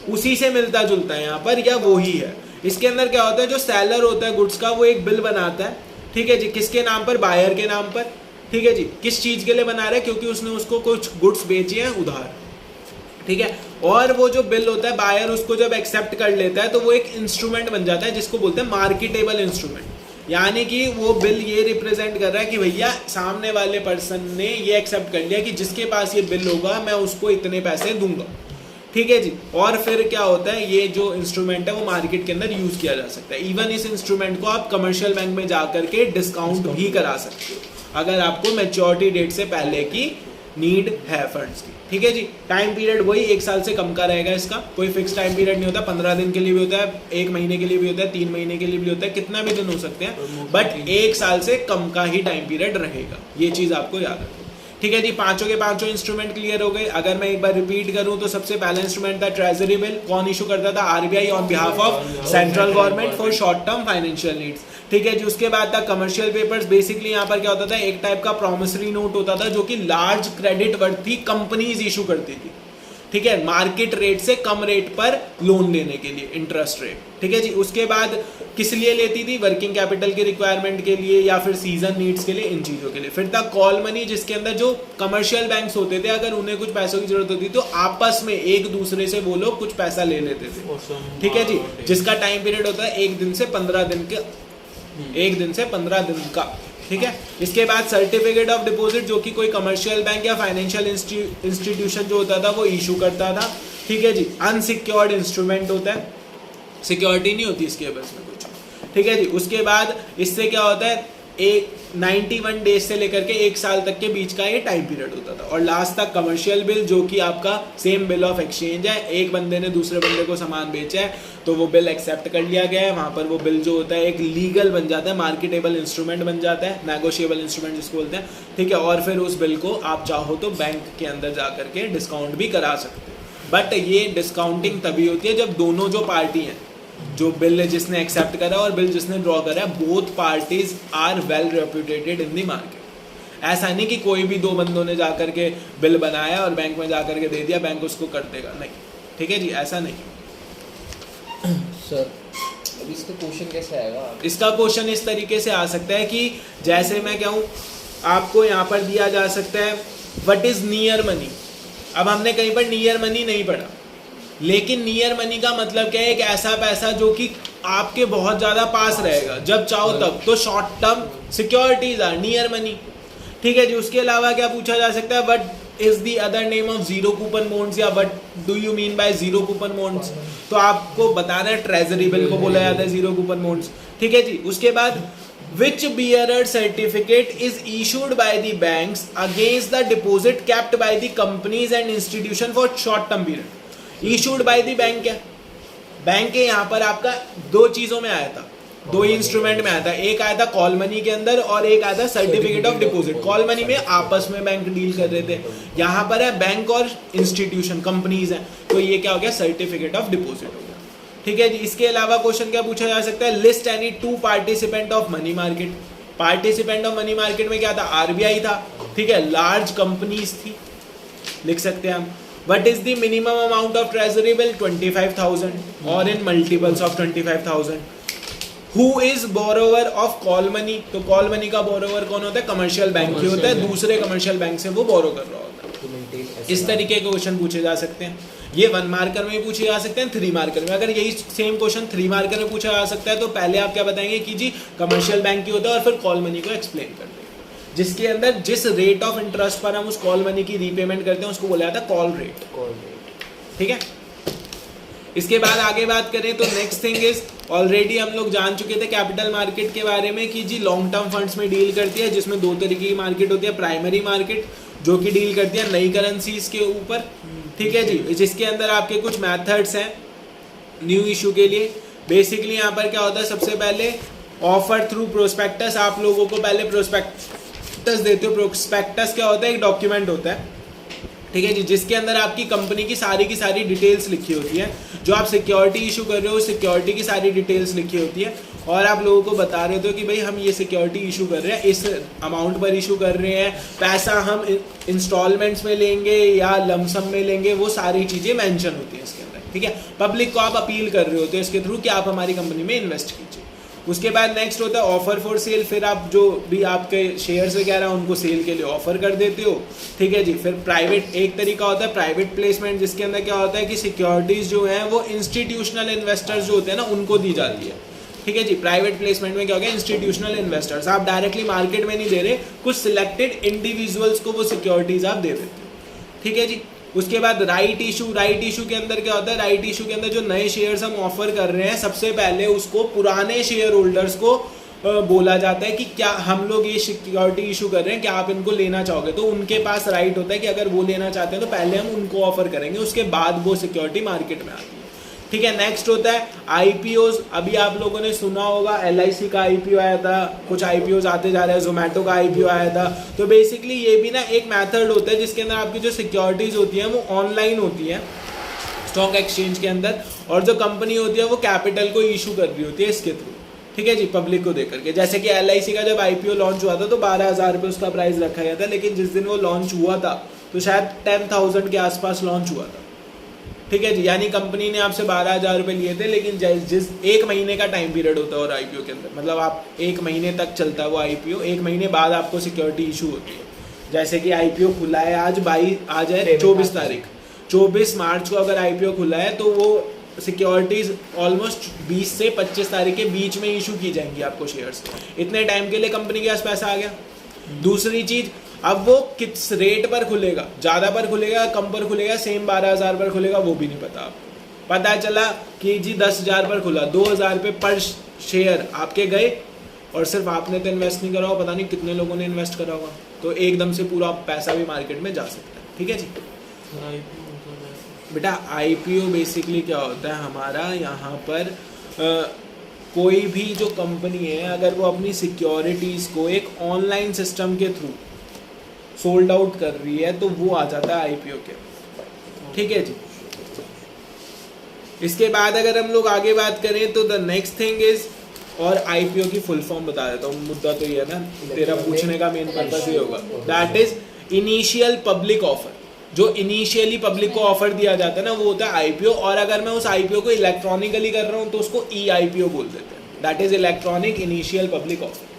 A: उसी से मिलता जुलता है यहाँ पर, या वो ही है। इसके अंदर क्या होता है? जो सेलर होता है गुड्स का, वो एक बिल बनाता है। ठीक है जी, किसके नाम पर? बायर के नाम पर। ठीक है जी, किस चीज के लिए बना रहा है? क्योंकि उसने उसको कुछ गुड्स बेचे हैं उधार। ठीक है। और वो जो बिल होता है बायर उसको जब एक्सेप्ट कर लेता है तो वो एक इंस्ट्रूमेंट बन जाता है जिसको बोलते हैं मार्केटेबल इंस्ट्रूमेंट, यानी कि वो बिल ये रिप्रेजेंट कर रहा है कि भैया सामने वाले पर्सन ने ये एक्सेप्ट कर लिया कि जिसके पास ये बिल होगा मैं उसको इतने पैसे दूंगा, ठीक है जी। और फिर क्या होता है, ये जो इंस्ट्रूमेंट है वो मार्केट के अंदर यूज किया जा सकता है। इवन इस इंस्ट्रूमेंट को आप कमर्शियल बैंक में जा करके डिस्काउंट भी करा सकते हो अगर आपको मैच्योरिटी डेट से पहले की नीड है फंड्स की, ठीक है जी। टाइम पीरियड वही 1 साल से कम का रहेगा, इसका कोई फिक्स टाइम पीरियड नहीं होता। 15 दिन के लिए भी होता है, 1 महीने के लिए भी होता है, 3 महीने के लिए भी होता है, कितना भी दिन हो सकते हैं, बट 1 साल से कम का ही टाइम पीरियड रहेगा। ये चीज़ आपको याद रखो, ठीक है जी। पांचों के पांचों इंस्ट्रूमेंट क्लियर हो गए। अगर मैं एक बार रिपीट करूं तो सबसे पहला इंस्ट्रूमेंट था ट्रेजरी बिल। कौन इशू करता था? RBI on behalf of central government for short term financial needs, ठीक है जी। उसके बाद था कमर्शियल पेपर्स। बेसिकली यहाँ पर क्या होता था, एक टाइप का प्रॉमिसरी नोट होता था जो कि large credit worthy companies issue करती थी, ठीक है, मार्केट रेट से कम रेट पर लोन लेने के लिए, इंटरेस्ट रेट, ठीक है जी। उसके बाद किस लिए लेती थी? वर्किंग कैपिटल की रिक्वायरमेंट के लिए या फिर सीजन नीड्स के लिए, इन चीज़ों के लिए। फिर था कॉल मनी, जिसके अंदर जो कमर्शियल बैंक्स होते थे अगर उन्हें कुछ पैसों की जरूरत होती तो आपस में एक दूसरे से वो लोग कुछ पैसा ले लेते थे, ठीक है जी, जिसका टाइम पीरियड होता है 1 दिन से 15 दिन के, 1 दिन से 15 दिन का, ठीक है। इसके बाद सर्टिफिकेट ऑफ डिपॉजिट, जो कि कोई कमर्शियल बैंक या फाइनेंशियल इंस्टीट्यूशन जो होता था वो इशू करता था, ठीक है जी। अनसिक्योर्ड इंस्ट्रूमेंट होता है, सिक्योरिटी नहीं होती इसके बस में कुछ, ठीक है जी। उसके बाद इससे क्या होता है, 91 डेज से लेकर के 1 साल तक के बीच का ये टाइम पीरियड होता था। और लास्ट तक कमर्शियल बिल, जो कि आपका सेम बिल ऑफ एक्सचेंज है, एक बंदे ने दूसरे बंदे को सामान बेचा है तो वो बिल एक्सेप्ट कर लिया गया है, वहां पर वो बिल जो होता है एक लीगल बन जाता है, मार्केटेबल इंस्ट्रूमेंट बन जाता है, नेगोशिएबल इंस्ट्रूमेंट जिसको बोलते हैं, ठीक है। और फिर उस बिल को आप चाहो तो बैंक के अंदर जा करके डिस्काउंट भी करा सकते हो। बट ये डिस्काउंटिंग तभी होती है जब दोनों जो पार्टी हैं, जो बिल जिसने एक्सेप्ट करा और बिल जिसने ड्रॉ करा, both parties are well reputed in the market. ऐसा नहीं कि कोई भी 2 बंदों ने जाकर के बिल बनाया और बैंक में जाकर के दे दिया, बैंक उसको कर देगा, नहीं, ठीक है जी, ऐसा नहीं।
B: सर अब इसका क्वेश्चन कैसे आएगा?
A: इसका क्वेश्चन इस तरीके से आ सकता है कि जैसे मैं कहूँ आपको यहाँ पर दिया जा सकता है व्हाट इज नियर मनी। अब हमने कहीं पर नियर मनी नहीं पढ़ा, लेकिन नियर मनी का मतलब क्या है, एक ऐसा पैसा जो कि आपके बहुत ज्यादा पास रहेगा जब चाहो तब, तो short term securities are near money, ठीक है जी। उसके अलावा क्या पूछा जा सकता है, what is the other name of zero coupon bonds, या what do you mean by zero coupon bonds, तो आपको बताना है ट्रेजरी बिल को बोला जाता है जीरो कूपन बॉन्ड्स, ठीक है जी। उसके बाद which bearer certificate is issued by the banks against the deposit kept by the companies and institution for short term period. Issued by the bank है, बैंक के यहाँ पर आपका 2 चीजों में आया था, 2 ही इंस्ट्रूमेंट में आया था। एक आया था कॉल मनी के अंदर और एक आया था certificate of deposit. Call money में आपस में बैंक डील कर रहे थे, यहाँ पर है बैंक और इंस्टीट्यूशन, कंपनीज हैं, तो ये क्या हो गया, सर्टिफिकेट ऑफ डिपॉजिट हो गया, ठीक है जी। इसके अलावा क्वेश्चन क्या पूछा जा सकता है, list any 2 participant of money market. Participant of money market में क्या था, आरबीआई था, ठीक है, लार्ज कंपनीज थी, लिख सकते हैं हम। What is the minimum amount of treasury bill, 25,000 और in multiples of 25,000। Who is borrower of call money, तो कॉल मनी का बोरोवर कौन होता है, कमर्शियल बैंक ही होता है, दूसरे कमर्शियल बैंक से वो बोरो कर रहा होता है। इस तरीके के क्वेश्चन पूछे जा सकते हैं। ये 1 मार्कर में भी पूछे जा सकते हैं, 3 मार्कर में। अगर यही सेम क्वेश्चन 3 मार्कर में पूछा जा सकता है तो पहले आप क्या बताएंगे कि जी कमर्शियल बैंक की होता है, और फिर कॉल मनी को एक्सप्लेन कर देंगे, जिसके अंदर जिस रेट ऑफ इंटरेस्ट पर हम उस कॉल मनी की रीपेमेंट करते हैं उसको बोला जाता है कॉल रेट, ठीक है। इसके बाद आगे बात करें तो नेक्स्ट थिंग इज, ऑलरेडी हम लोग जान चुके थे कैपिटल मार्केट के बारे में कि जी लॉन्ग टर्म फंड्स में डील करती है, जिसमें 2 तरीके की मार्केट होती है। प्राइमरी मार्केट जो कि डील करती है नई करेंसीज के ऊपर, ठीक है जी, जिसके अंदर आपके कुछ मेथड्स हैं न्यू इशू के लिए। बेसिकली यहाँ पर क्या होता है, सबसे पहले ऑफर थ्रू प्रोस्पेक्टस, आप लोगों को पहले प्रोस्पेक्टस देते हो। प्रोस्पेक्टस क्या होता है, एक डॉक्यूमेंट होता है, ठीक है जी, जिसके अंदर आपकी कंपनी की सारी डिटेल्स लिखी होती है। जो आप सिक्योरिटी इशू कर रहे हो, सिक्योरिटी की सारी डिटेल्स लिखी होती है, और आप लोगों को बता रहे हो कि भाई हम ये सिक्योरिटी इशू कर रहे हैं, इस अमाउंट पर इशू कर रहे हैं, पैसा हम इंस्टॉलमेंट्स में लेंगे या लमसम में लेंगे, वो सारी चीज़ें मेंशन होती है इसके अंदर, ठीक है। पब्लिक को आप अपील कर रहे होते हैं इसके थ्रू कि आप हमारी कंपनी में इन्वेस्ट कीजिए। उसके बाद नेक्स्ट होता है ऑफर फॉर सेल, फिर आप जो भी आपके शेयर्स वगैरह उनको सेल के लिए ऑफर कर देते हो, ठीक है जी। फिर प्राइवेट एक तरीका होता है प्राइवेट प्लेसमेंट, जिसके अंदर क्या होता है कि सिक्योरिटीज जो है वो इंस्टीट्यूशनल इन्वेस्टर्स जो होते हैं ना उनको दी जाती है, ठीक है जी। प्राइवेट प्लेसमेंट में क्या हो गया, इंस्टीट्यूशनल इन्वेस्टर्स, आप डायरेक्टली मार्केट में नहीं दे रहे, कुछ सिलेक्टेड इंडिविजुअल्स को वो सिक्योरिटीज आप दे देते हो, ठीक है जी। उसके बाद राइट इशू, राइट इशू के अंदर क्या होता है, राइट इशू के अंदर जो नए शेयर्स हम ऑफर कर रहे हैं सबसे पहले उसको पुराने शेयर होल्डर्स को बोला जाता है कि क्या हम लोग ये सिक्योरिटी इशू कर रहे हैं, क्या आप इनको लेना चाहोगे, तो उनके पास राइट होता है कि अगर वो लेना चाहते हैं तो पहले हम उनको ऑफर करेंगे, उसके बाद वो सिक्योरिटी मार्केट में आती है, ठीक है। नेक्स्ट होता है आईपीओज। अभी आप लोगों ने सुना होगा LIC का आईपीओ आया था, कुछ आईपीओज आते जा रहे हैं, जोमेटो का आईपीओ आया था। तो बेसिकली ये भी ना एक मेथड होता है जिसके अंदर आपकी जो सिक्योरिटीज होती हैं वो ऑनलाइन होती हैं स्टॉक एक्सचेंज के अंदर, और जो कंपनी होती है वो कैपिटल को इशू कर रही होती है इसके थ्रू, ठीक है जी, पब्लिक को देकर के। जैसे कि LIC का जब आईपीओ लॉन्च हुआ था तो 12,000 रुपये उसका प्राइस रखा गया था, लेकिन जिस दिन वो लॉन्च हुआ था तो शायद 10,000 के आसपास लॉन्च हुआ था, ठीक है जी। यानी कंपनी ने आपसे 12,000 रुपये लिए थे, लेकिन जिस 1 महीने का टाइम पीरियड होता है और आईपीओ के अंदर, मतलब आप 1 महीने तक चलता है वो आईपीओ, 1 महीने बाद आपको सिक्योरिटी इशू होती है। जैसे कि आईपीओ खुला है आज है 24 तारीख, 24 मार्च को अगर आईपीओ खुला है तो वो सिक्योरिटीज ऑलमोस्ट 20 से 25 तारीख के बीच में इशू की जाएंगी आपको शेयर्स। इतने टाइम के लिए कंपनी के पास पैसा आ गया। दूसरी चीज, अब वो किस रेट पर खुलेगा, ज़्यादा पर खुलेगा, कम पर खुलेगा, सेम 12,000 पर खुलेगा, वो भी नहीं पता आपको। पता चला कि जी 10,000 पर खुला, 2,000 रुपये पर शेयर आपके गए, और सिर्फ आपने तो इन्वेस्ट नहीं करा होगा, पता नहीं कितने लोगों ने इन्वेस्ट करा होगा, तो एकदम से पूरा पैसा भी मार्केट में जा सकता है, ठीक है जी। बेटा आईपीओ बेसिकली क्या होता है, हमारा यहाँ पर कोई भी जो कंपनी है अगर वो अपनी सिक्योरिटीज़ को एक ऑनलाइन सिस्टम के थ्रू सोल्ड आउट कर रही है तो वो आ जाता है आईपीओ के, ठीक है जी। इसके बाद अगर हम लोग आगे बात करें तो द नेक्स्ट थिंग इज, और आईपीओ की फुल फॉर्म बता देता हूँ, मुद्दा तो ये है ना, तेरा पूछने का मेन पर्पस ये होगा, that is initial public offer. जो इनिशियली पब्लिक को ऑफर दिया जाता है ना वो होता है आईपीओ, और अगर मैं उस आईपीओ को इलेक्ट्रॉनिकली कर रहा हूँ तो उसको EIPO बोल देते हैं, that is electronic initial public offer.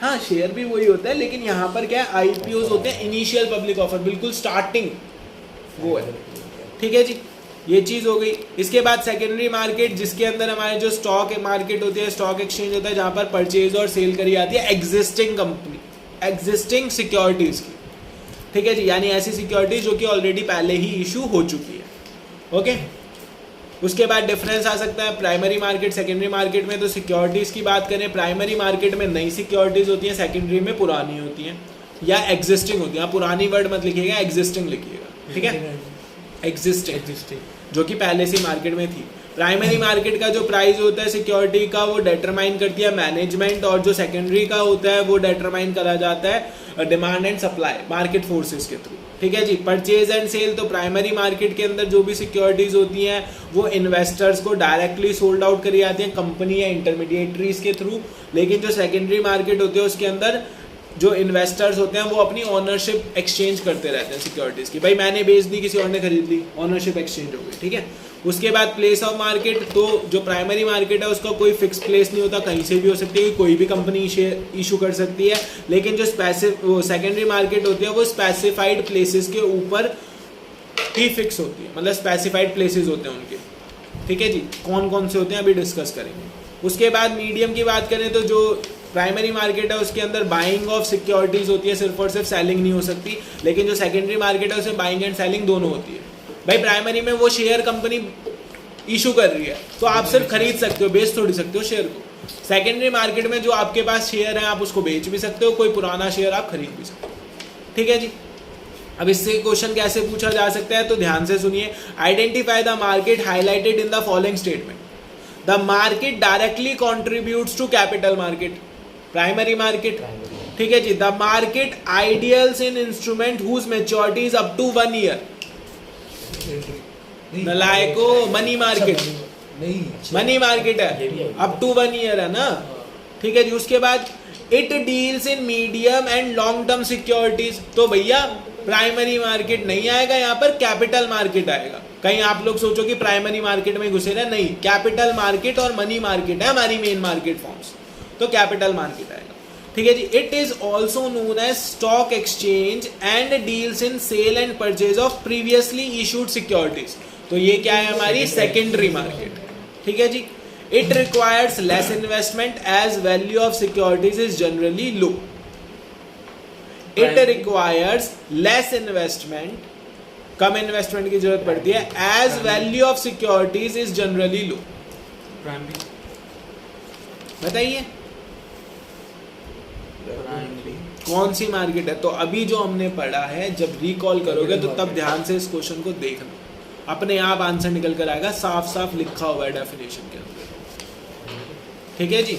A: हाँ शेयर भी वही होता है, लेकिन यहाँ पर क्या है आईपीओ होते हैं इनिशियल पब्लिक ऑफर, बिल्कुल स्टार्टिंग वो है, ठीक है जी। ये चीज़ हो गई। इसके बाद सेकेंडरी मार्केट, जिसके अंदर हमारे जो स्टॉक मार्केट होती है, स्टॉक एक्सचेंज होता है, जहाँ पर परचेज और सेल करी जाती है एग्जिस्टिंग कंपनी, एग्जिस्टिंग सिक्योरिटीज की, ठीक है जी, यानी ऐसी सिक्योरिटीज जो कि ऑलरेडी पहले ही इशू हो चुकी है, ओके। उसके बाद डिफरेंस आ सकता है प्राइमरी मार्केट सेकेंडरी मार्केट में। तो सिक्योरिटीज़ की बात करें, प्राइमरी मार्केट में नई सिक्योरिटीज़ होती हैं, सेकेंडरी में पुरानी होती हैं या एग्जिस्टिंग होती हैं। पुरानी वर्ड मत लिखिएगा, एग्जिस्टिंग लिखिएगा, ठीक है, एग्जिस्टिंग जो कि पहले से मार्केट में थी। प्राइमरी मार्केट का जो प्राइस होता है सिक्योरिटी का वो डिटरमाइन करती है मैनेजमेंट, और जो सेकेंडरी का होता है वो डिटरमाइन करा जाता है demand and supply market forces के थ्रू, ठीक है जी। परचेज एंड सेल, तो प्राइमरी मार्केट के अंदर जो भी सिक्योरिटीज होती हैं वो इन्वेस्टर्स को डायरेक्टली सोल्ड आउट करी जाती हैं कंपनी या इंटरमीडिएटरीज के थ्रू, लेकिन जो सेकेंडरी मार्केट होती है उसके अंदर जो इन्वेस्टर्स होते हैं वो अपनी ऑनरशिप एक्सचेंज करते रहते हैं सिक्योरिटीज़ की, भाई मैंने बेच दी किसी और ने खरीद ली, ऑनरशिप एक्सचेंज हो गई, ठीक है। उसके बाद प्लेस ऑफ मार्केट, तो जो प्राइमरी मार्केट है उसका कोई फिक्स प्लेस नहीं होता, कहीं से भी हो सकती है, कोई भी कंपनी शेयर इशू कर सकती है, लेकिन जो सेकेंडरी मार्केट होती है वो स्पेसिफाइड प्लेसेस के ऊपर ही फिक्स होती है, मतलब स्पेसिफाइड प्लेसेस होते हैं उनके, ठीक है जी। कौन कौन से होते हैं अभी डिस्कस करेंगे। उसके बाद मीडियम की बात करें तो जो प्राइमरी मार्केट है उसके अंदर बाइंग ऑफ सिक्योरिटीज होती है, सिर्फ और सिर्फ सेलिंग नहीं हो सकती, लेकिन जो सेकेंडरी मार्केट है उसमें बाइंग एंड सेलिंग दोनों होती है। भाई प्राइमरी में वो शेयर कंपनी इशू कर रही है तो आप सिर्फ खरीद सकते हो, बेच थोड़ी सकते हो शेयर को। सेकेंडरी मार्केट में जो आपके पास शेयर है आप उसको बेच भी सकते हो, कोई पुराना शेयर आप खरीद भी सकते हो, ठीक है जी। अब इससे क्वेश्चन कैसे पूछा जा सकता है तो ध्यान से सुनिए। Identify the market highlighted in the following statement. The market directly contributes to capital market, primary market, ठीक है जी। The market ideals in instrument whose maturity is up to 1 year. नलायको मनी मार्केट, मनी मार्केट है, up to 1 year है ना, ठीक है जी। उसके बाद it deals in medium and long term securities, तो भैया प्राइमरी मार्केट नहीं आएगा यहाँ पर, कैपिटल मार्केट आएगा। कहीं आप लोग सोचो कि प्राइमरी मार्केट में घुसे रहे, नहीं, कैपिटल मार्केट और मनी मार्केट है हमारी मेन मार्केट फॉर्म्स, तो कैपिटल मार्केट आएगा, ठीक है जी। It is also known as stock exchange and deals in sale and purchase of previously issued securities, तो ये क्या है हमारी सेकेंडरी मार्केट, ठीक है जी। It requires less investment as value of securities is generally low, it requires less investment, कम investment की जरूरत पड़ती है, as value of securities is generally low.
C: Primary
A: बताइए कौन सी मार्केट है? तो अभी जो हमने पढ़ा है, जब रिकॉल करोगे तो तब ध्यान से इस क्वेश्चन को देखना, अपने आप आंसर निकल कर आएगा, साफ साफ लिखा हुआ है डेफिनेशन के अंदर, ठीक है जी।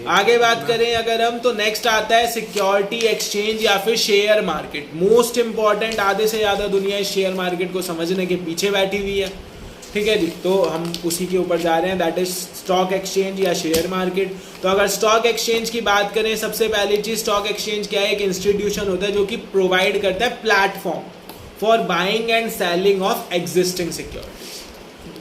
A: आगे बात करें अगर हम, तो नेक्स्ट आता है सिक्योरिटी एक्सचेंज या फिर शेयर मार्केट। मोस्ट इंपॉर्टेंट, आधे से ज्यादा दुनिया इस शेयर मार्केट को समझने के पीछे बैठी हुई है, ठीक है जी। तो हम उसी के ऊपर जा रहे हैं, दैट इज स्टॉक एक्सचेंज या शेयर मार्केट। तो अगर स्टॉक एक्सचेंज की बात करें, सबसे पहली चीज, स्टॉक एक्सचेंज क्या है? एक इंस्टीट्यूशन होता है जो कि प्रोवाइड करता है platform for buying and selling of existing securities,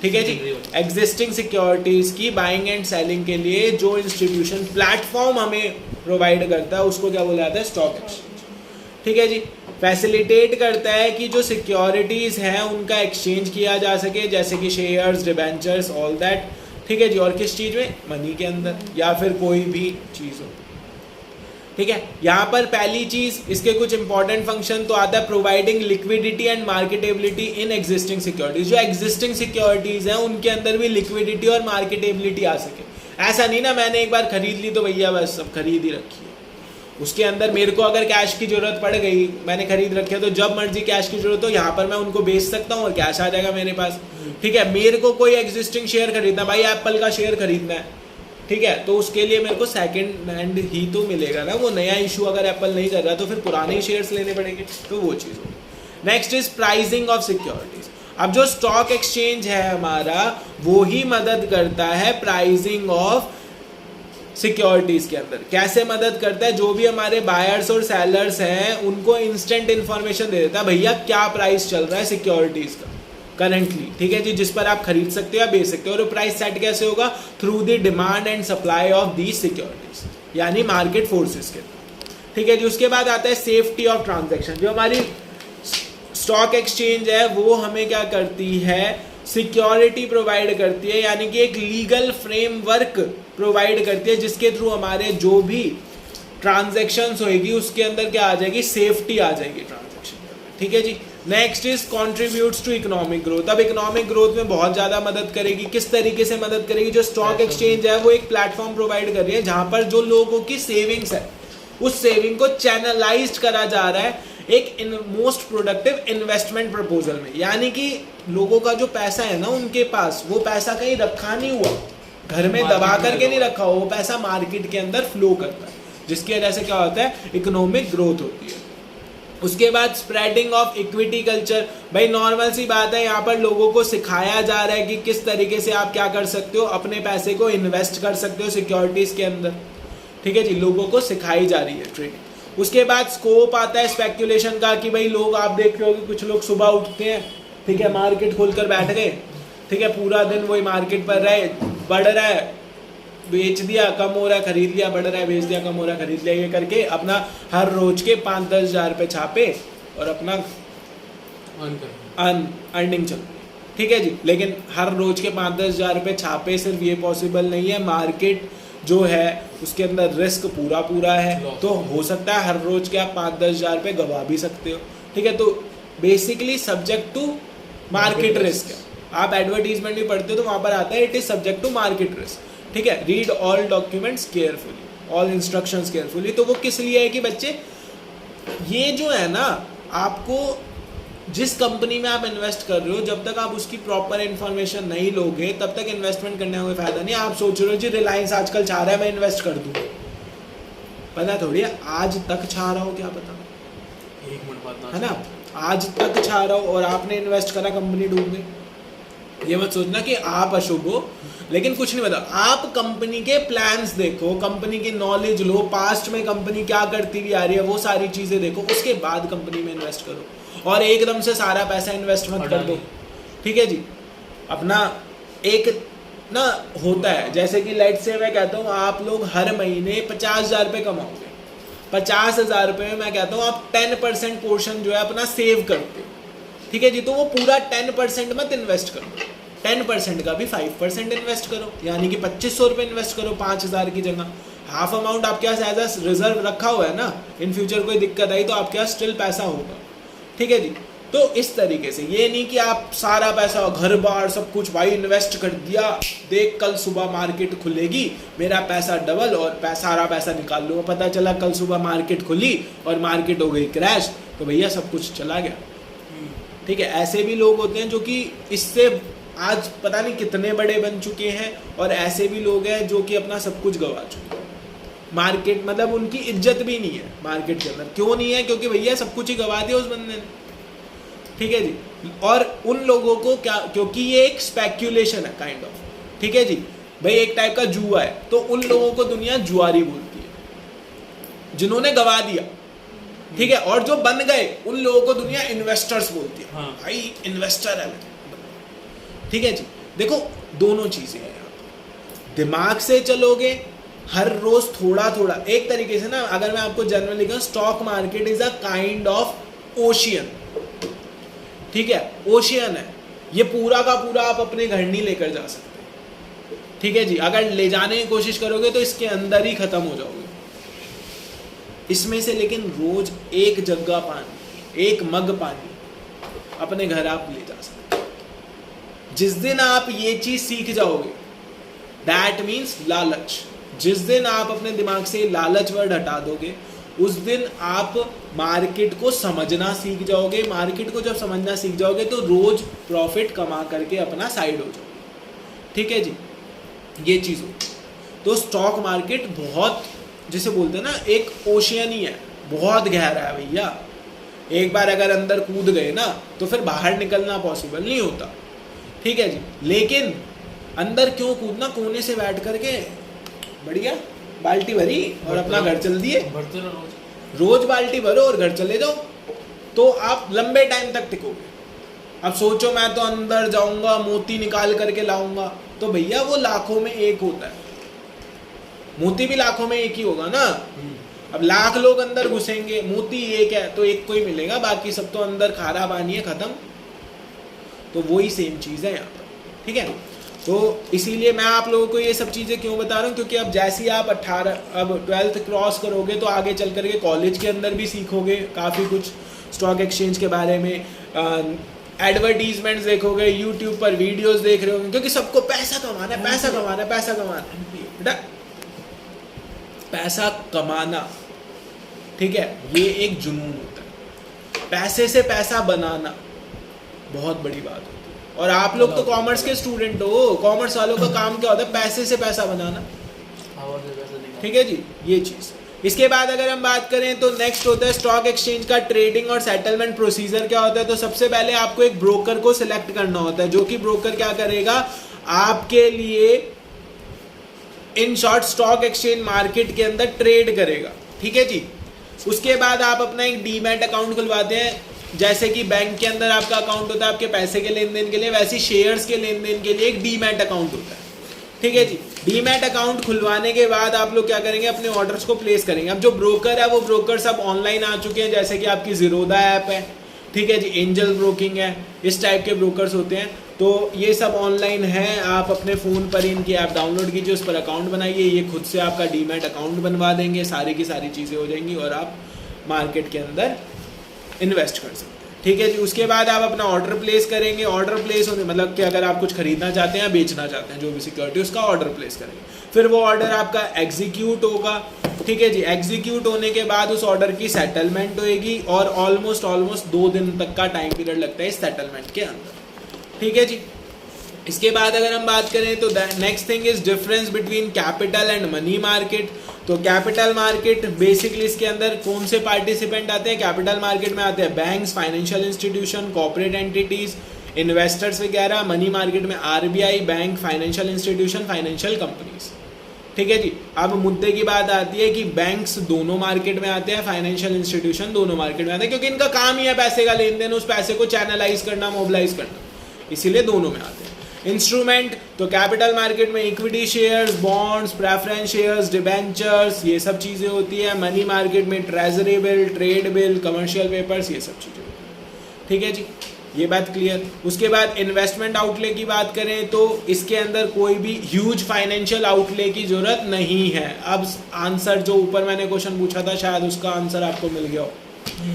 A: ठीक है जी। एग्जिस्टिंग सिक्योरिटीज की बाइंग एंड सेलिंग के लिए जो इंस्टीट्यूशन प्लेटफॉर्म हमें प्रोवाइड करता है उसको क्या बोला जाता है? स्टॉक एक्सचेंज, ठीक है जी। फैसिलिटेट करता है कि जो सिक्योरिटीज हैं उनका एक्सचेंज किया जा सके, जैसे कि शेयर्स, डिबेंचर्स, ऑल दैट, ठीक है जी। और किस चीज में? मनी के अंदर या फिर कोई भी चीज हो, ठीक है। यहाँ पर पहली चीज, इसके कुछ इंपॉर्टेंट फंक्शन तो आता है, providing liquidity and marketability in existing securities. जो एग्जिस्टिंग सिक्योरिटीज हैं उनके अंदर भी लिक्विडिटी और मार्केटेबिलिटी आ सके। ऐसा नहीं ना मैंने एक बार खरीद ली तो भैया बस सब खरीद ही रखी है, उसके अंदर मेरे को अगर कैश की जरूरत पड़ गई, मैंने खरीद रखे है, तो जब मर्जी कैश की जरूरत हो यहाँ पर मैं उनको बेच सकता हूँ और कैश आ जाएगा मेरे पास, ठीक है। मेरे को कोई एग्जिस्टिंग शेयर खरीदना, भाई एप्पल का शेयर खरीदना है, ठीक है, तो उसके लिए मेरे को सेकंड हैंड ही तो मिलेगा ना, वो नया इशू अगर एप्पल नहीं कर रहा तो फिर पुराने ही शेयर्स लेने पड़ेंगे, तो वो चीज़ होगी। Next is pricing of securities. अब जो स्टॉक एक्सचेंज है हमारा, वो ही मदद करता है प्राइसिंग ऑफ सिक्योरिटीज के अंदर। कैसे मदद करता है? जो भी हमारे बायर्स और सेलर्स हैं उनको इंस्टेंट इंफॉर्मेशन दे देता है, भैया क्या प्राइस चल रहा है सिक्योरिटीज का करंटली, ठीक है जी, जिस पर आप खरीद सकते हो या बेच सकते हो। और प्राइस सेट कैसे होगा? Through the demand and supply of the securities, यानी मार्केट फोर्सेस के, ठीक है जी। उसके बाद आता है सेफ्टी ऑफ ट्रांजैक्शन। जो हमारी स्टॉक एक्सचेंज है वो हमें क्या करती है? सिक्योरिटी प्रोवाइड करती है, यानी कि एक लीगल फ्रेमवर्क प्रोवाइड करती है जिसके थ्रू हमारे जो भी ट्रांजैक्शंस होएगी उसके अंदर क्या आ जाएगी? सेफ्टी आ जाएगी ट्रांजैक्शन के अंदर, ठीक है जी। Next is contributes to economic growth. अब इकोनॉमिक ग्रोथ में बहुत ज्यादा मदद करेगी। किस तरीके से मदद करेगी? जो स्टॉक एक्सचेंज है वो एक प्लेटफॉर्म प्रोवाइड कर रही है जहां पर जो लोगों की सेविंग्स है उस सेविंग को चैनलाइज्ड करा जा रहा है एक मोस्ट प्रोडक्टिव इन्वेस्टमेंट प्रपोजल में, यानी कि लोगों का जो पैसा है ना उनके पास, वो पैसा कहीं रखा नहीं हुआ, घर में दबा करके नहीं रखा हुआ, वो पैसा मार्केट के अंदर फ्लो करता है, जिसकी वजह से क्या होता है? इकोनॉमिक ग्रोथ होती है। उसके बाद स्प्रेडिंग ऑफ इक्विटी कल्चर। भाई नॉर्मल सी बात है, यहाँ पर लोगों को सिखाया जा रहा है कि किस तरीके से आप क्या कर सकते हो, अपने पैसे को इन्वेस्ट कर सकते हो सिक्योरिटीज के अंदर, ठीक है जी, लोगों को सिखाई जा रही है ट्रेडिंग। उसके बाद स्कोप आता है स्पेक्यूलेशन का, कि भाई लोग, आप देख रहे हो कि कुछ लोग सुबह उठते हैं, ठीक है, मार्केट खोलकर बैठ गए, ठीक है, पूरा दिन वही मार्केट पर रहे, बढ़ रहा है, बेच दिया, कम हो रहा है, खरीद लिया, बढ़ रहा है, बेच दिया, कम हो रहा है, खरीद लिया, ये करके अपना हर रोज के 5-10 हज़ार रुपये छापे और अपना अर्निंग चल, ठीक है जी। लेकिन हर रोज के 5-10 हज़ार रुपये छापे सिर्फ ये पॉसिबल नहीं है, मार्केट जो है उसके अंदर रिस्क पूरा है, तो हो सकता है हर रोज के आप 5-10 हज़ार रुपये गवा भी सकते हो, ठीक है। तो basically subject to market risk है। आप एडवर्टीजमेंट भी पढ़ते हो तो वहां पर आता है it is subject to market risk, ठीक है। Read all documents carefully, all instructions carefully. तो वो किस लिए है कि बच्चे, ये जो है ना, आपको जिस कंपनी में आप इन्वेस्ट कर रहे हो, जब तक आप उसकी प्रॉपर इन्फॉर्मेशन नहीं लोगे तब तक इन्वेस्टमेंट करने का कोई फायदा नहीं। आप सोच रहे हो जी रिलायंस आजकल चाह रहा है मैं इन्वेस्ट कर दूं, पता थोड़ी है आज तक चाह रहा हो, क्या पता,
C: एक मिनट बाद
A: है ना, आज तक चाह रहा हो और आपने इन्वेस्ट करा, कंपनी डूब गई। ये मत सोचना कि आप अशुभ हो, लेकिन कुछ नहीं पता, आप कंपनी के प्लान्स देखो, कंपनी की नॉलेज लो, पास्ट में कंपनी क्या करती हुई आ रही है वो सारी चीजें देखो, उसके बाद कंपनी में इन्वेस्ट करो, और एकदम से सारा पैसा इन्वेस्ट मत कर दो, ठीक है जी। अपना एक ना होता है, जैसे कि लेट से मैं कहता हूँ आप लोग हर महीने 50,000 रुपये कमाओगे, 50,000 रुपये में मैं कहता हूँ आप 10% पोर्शन जो है अपना सेव करते हो, ठीक है जी। तो वो पूरा 10% मत इन्वेस्ट करो, 10% का भी 5% इन्वेस्ट करो, यानी कि 2500 रुपये इन्वेस्ट करो 5,000 की जगह। हाफ अमाउंट आपके पास एज अ रिजर्व रखा हुआ है ना, इन फ्यूचर कोई दिक्कत आई तो आपके पास स्टिल पैसा होगा, ठीक है जी। तो इस तरीके से, ये नहीं कि आप सारा पैसा घर बार सब कुछ भाई इन्वेस्ट कर दिया, देख कल सुबह मार्केट खुलेगी मेरा पैसा डबल और सारा पैसा निकाल लो, पता चला कल सुबह मार्केट खुली और मार्केट हो गई क्रैश, तो भैया सब कुछ चला गया, ठीक है। ऐसे भी लोग होते हैं जो कि इससे आज पता नहीं कितने बड़े बन चुके हैं, और ऐसे भी लोग हैं जो कि अपना सब कुछ गवा चुके हैं। मार्केट मतलब उनकी इज्जत भी नहीं है मार्केट के अंदर, क्यों नहीं है? क्योंकि भैया सब कुछ ही गवा दिया उस बंदे ने, ठीक है जी। और उन लोगों को क्या, क्योंकि ये एक स्पेक्यूलेशन है काइंड ऑफ, ठीक है जी भाई, एक टाइप का जुआ है, तो उन लोगों को दुनिया जुआरी बोलती है जिन्होंने गवा दिया, ठीक है। और जो बन गए उन लोगों को दुनिया इन्वेस्टर्स बोलती है, हाँ। भाई इन्वेस्टर है, ठीक है जी। देखो दोनों चीजें हैं यहाँ पर, दिमाग से चलोगे हर रोज थोड़ा थोड़ा, एक तरीके से ना अगर मैं आपको जनरली कहूँ, stock market is a kind of ocean, ठीक है, ओशियन है ये, पूरा का पूरा आप अपने घर नहीं लेकर जा सकते, ठीक है जी। अगर ले जाने की कोशिश करोगे तो इसके अंदर ही खत्म हो जाओगे इसमें से, लेकिन रोज एक जग्गा पानी, एक मग पानी अपने घर आप ले जा सकते। जिस दिन आप ये चीज सीख जाओगे, दैट मीन्स लालच, जिस दिन आप अपने दिमाग से लालच वर्ड हटा दोगे, उस दिन आप मार्केट को समझना सीख जाओगे। मार्केट को जब समझना सीख जाओगे तो रोज प्रॉफिट कमा करके अपना साइड हो जाओगे, ठीक है जी। ये चीज़ हो, तो स्टॉक मार्केट बहुत, जिसे बोलते हैं ना, एक ओशियन ही है, बहुत गहरा है भैया। एक बार अगर अंदर कूद गए ना तो फिर बाहर निकलना पॉसिबल नहीं होता, ठीक है जी। लेकिन अंदर क्यों कूदना, कोने से बैठ करके बढ़िया बाल्टी भरी और अपना घर चल दिए, रोज बाल्टी भरो और घर चले जाओ, तो आप लंबे टाइम तक टिकोगे। अब सोचो मैं तो अंदर जाऊंगा मोती निकाल करके लाऊंगा, तो भैया वो लाखों में एक होता है, मोती भी लाखों में एक ही होगा ना। अब लाख लोग अंदर घुसेंगे, मोती एक है तो एक को ही मिलेगा, बाकी सब तो अंदर खारा पानी है, खत्म। तो वही सेम चीज़ है यहाँ पर, ठीक है। तो इसीलिए मैं आप लोगों को ये सब चीज़ें क्यों बता रहा हूँ, क्योंकि अब जैसे ही आप 12th क्रॉस करोगे तो आगे चल करके कॉलेज के अंदर भी सीखोगे काफ़ी कुछ स्टॉक एक्सचेंज के बारे में, एडवर्टीजमेंट्स देखोगे, यूट्यूब पर वीडियोस देख रहे होंगे, क्योंकि सबको पैसा कमाना है, पैसा कमाना है, पैसा कमाना है बेटा, पैसा कमाना, ठीक है, ये एक जुनून होता है। पैसे से पैसा बनाना बहुत बड़ी बात होती है। और आप लोग तो कॉमर्स के स्टूडेंट हो, कॉमर्स वालों का काम क्या होता है, पैसे से पैसा बनाना, ठीक है जी, ये चीज़। इसके बाद अगर हम बात करें तो नेक्स्ट होता है स्टॉक एक्सचेंज का ट्रेडिंग और सेटलमेंट प्रोसीजर क्या होता है। तो सबसे पहले आपको एक ब्रोकर को सिलेक्ट करना होता है, जो कि ब्रोकर क्या करेगा, आपके लिए in short stock exchange market के अंदर ट्रेड करेगा, ठीक है जी। उसके बाद आप अपना एक डीमैट अकाउंट खुलवाते हैं, जैसे कि बैंक के अंदर आपका अकाउंट होता है आपके पैसे के लेन देन के लिए, वैसे शेयर्स के लेन देन के लिए एक डीमैट अकाउंट होता है, ठीक है जी। डीमैट अकाउंट खुलवाने के बाद आप लोग क्या करेंगे, अपने ऑर्डर्स को प्लेस करेंगे। अब जो ब्रोकर है वो ब्रोकर सब ऑनलाइन आ चुके हैं, जैसे कि आपकी ज़ीरोधा ऐप है, ठीक है जी, एंजल ब्रोकिंग है, इस टाइप के ब्रोकर्स होते हैं। तो ये सब ऑनलाइन है, आप अपने फ़ोन पर इनकी ऐप डाउनलोड कीजिए, उस पर अकाउंट बनाइए, ये खुद से आपका डीमैट अकाउंट बनवा देंगे, सारी की सारी चीज़ें हो जाएंगी और आप मार्केट के अंदर इन्वेस्ट कर सकते हैं, ठीक है जी। उसके बाद आप अपना ऑर्डर प्लेस करेंगे। ऑर्डर प्लेस होने मतलब कि अगर आप कुछ खरीदना चाहते हैं, बेचना चाहते हैं, जो भी सिक्योरिटी उसका ऑर्डर प्लेस करेंगे, फिर वो ऑर्डर आपका एग्जीक्यूट होगा, ठीक है जी। एग्जीक्यूट होने के बाद उस ऑर्डर की सेटलमेंट होएगी और ऑलमोस्ट 2 दिन तक का टाइम पीरियड लगता है इस सेटलमेंट के अंदर, ठीक है जी। इसके बाद अगर हम बात करें तो next thing is difference between capital and money market. तो कैपिटल मार्केट बेसिकली इसके अंदर कौन से पार्टिसिपेंट आते हैं, कैपिटल मार्केट में आते हैं banks, financial institution, corporate entities, investors वगैरह। मनी मार्केट में RBI, bank, financial institution, financial companies, ठीक है जी। अब मुद्दे की बात आती है कि बैंक्स दोनों मार्केट में आते हैं, फाइनेंशियल इंस्टीट्यूशन दोनों मार्केट में आते हैं, क्योंकि इनका काम ही है पैसे का लेन देन, उस पैसे को चैनलाइज करना, मोबिलाइज करना। इसीलिए दोनों में आते हैं। इंस्ट्रूमेंट तो कैपिटल मार्केट में equity shares, bonds, preference shares, debentures, ये सब चीज़ें होती है। मनी मार्केट में treasury bill, trade bill, commercial papers, ये सब चीज़ें होती हैं। ठीक है जी, ये बात क्लियर। उसके बाद इन्वेस्टमेंट आउटले की बात करें तो इसके अंदर कोई भी ह्यूज फाइनेंशियल आउटले की जरूरत नहीं है। अब आंसर जो ऊपर मैंने क्वेश्चन पूछा था शायद उसका आंसर आपको मिल गया हो।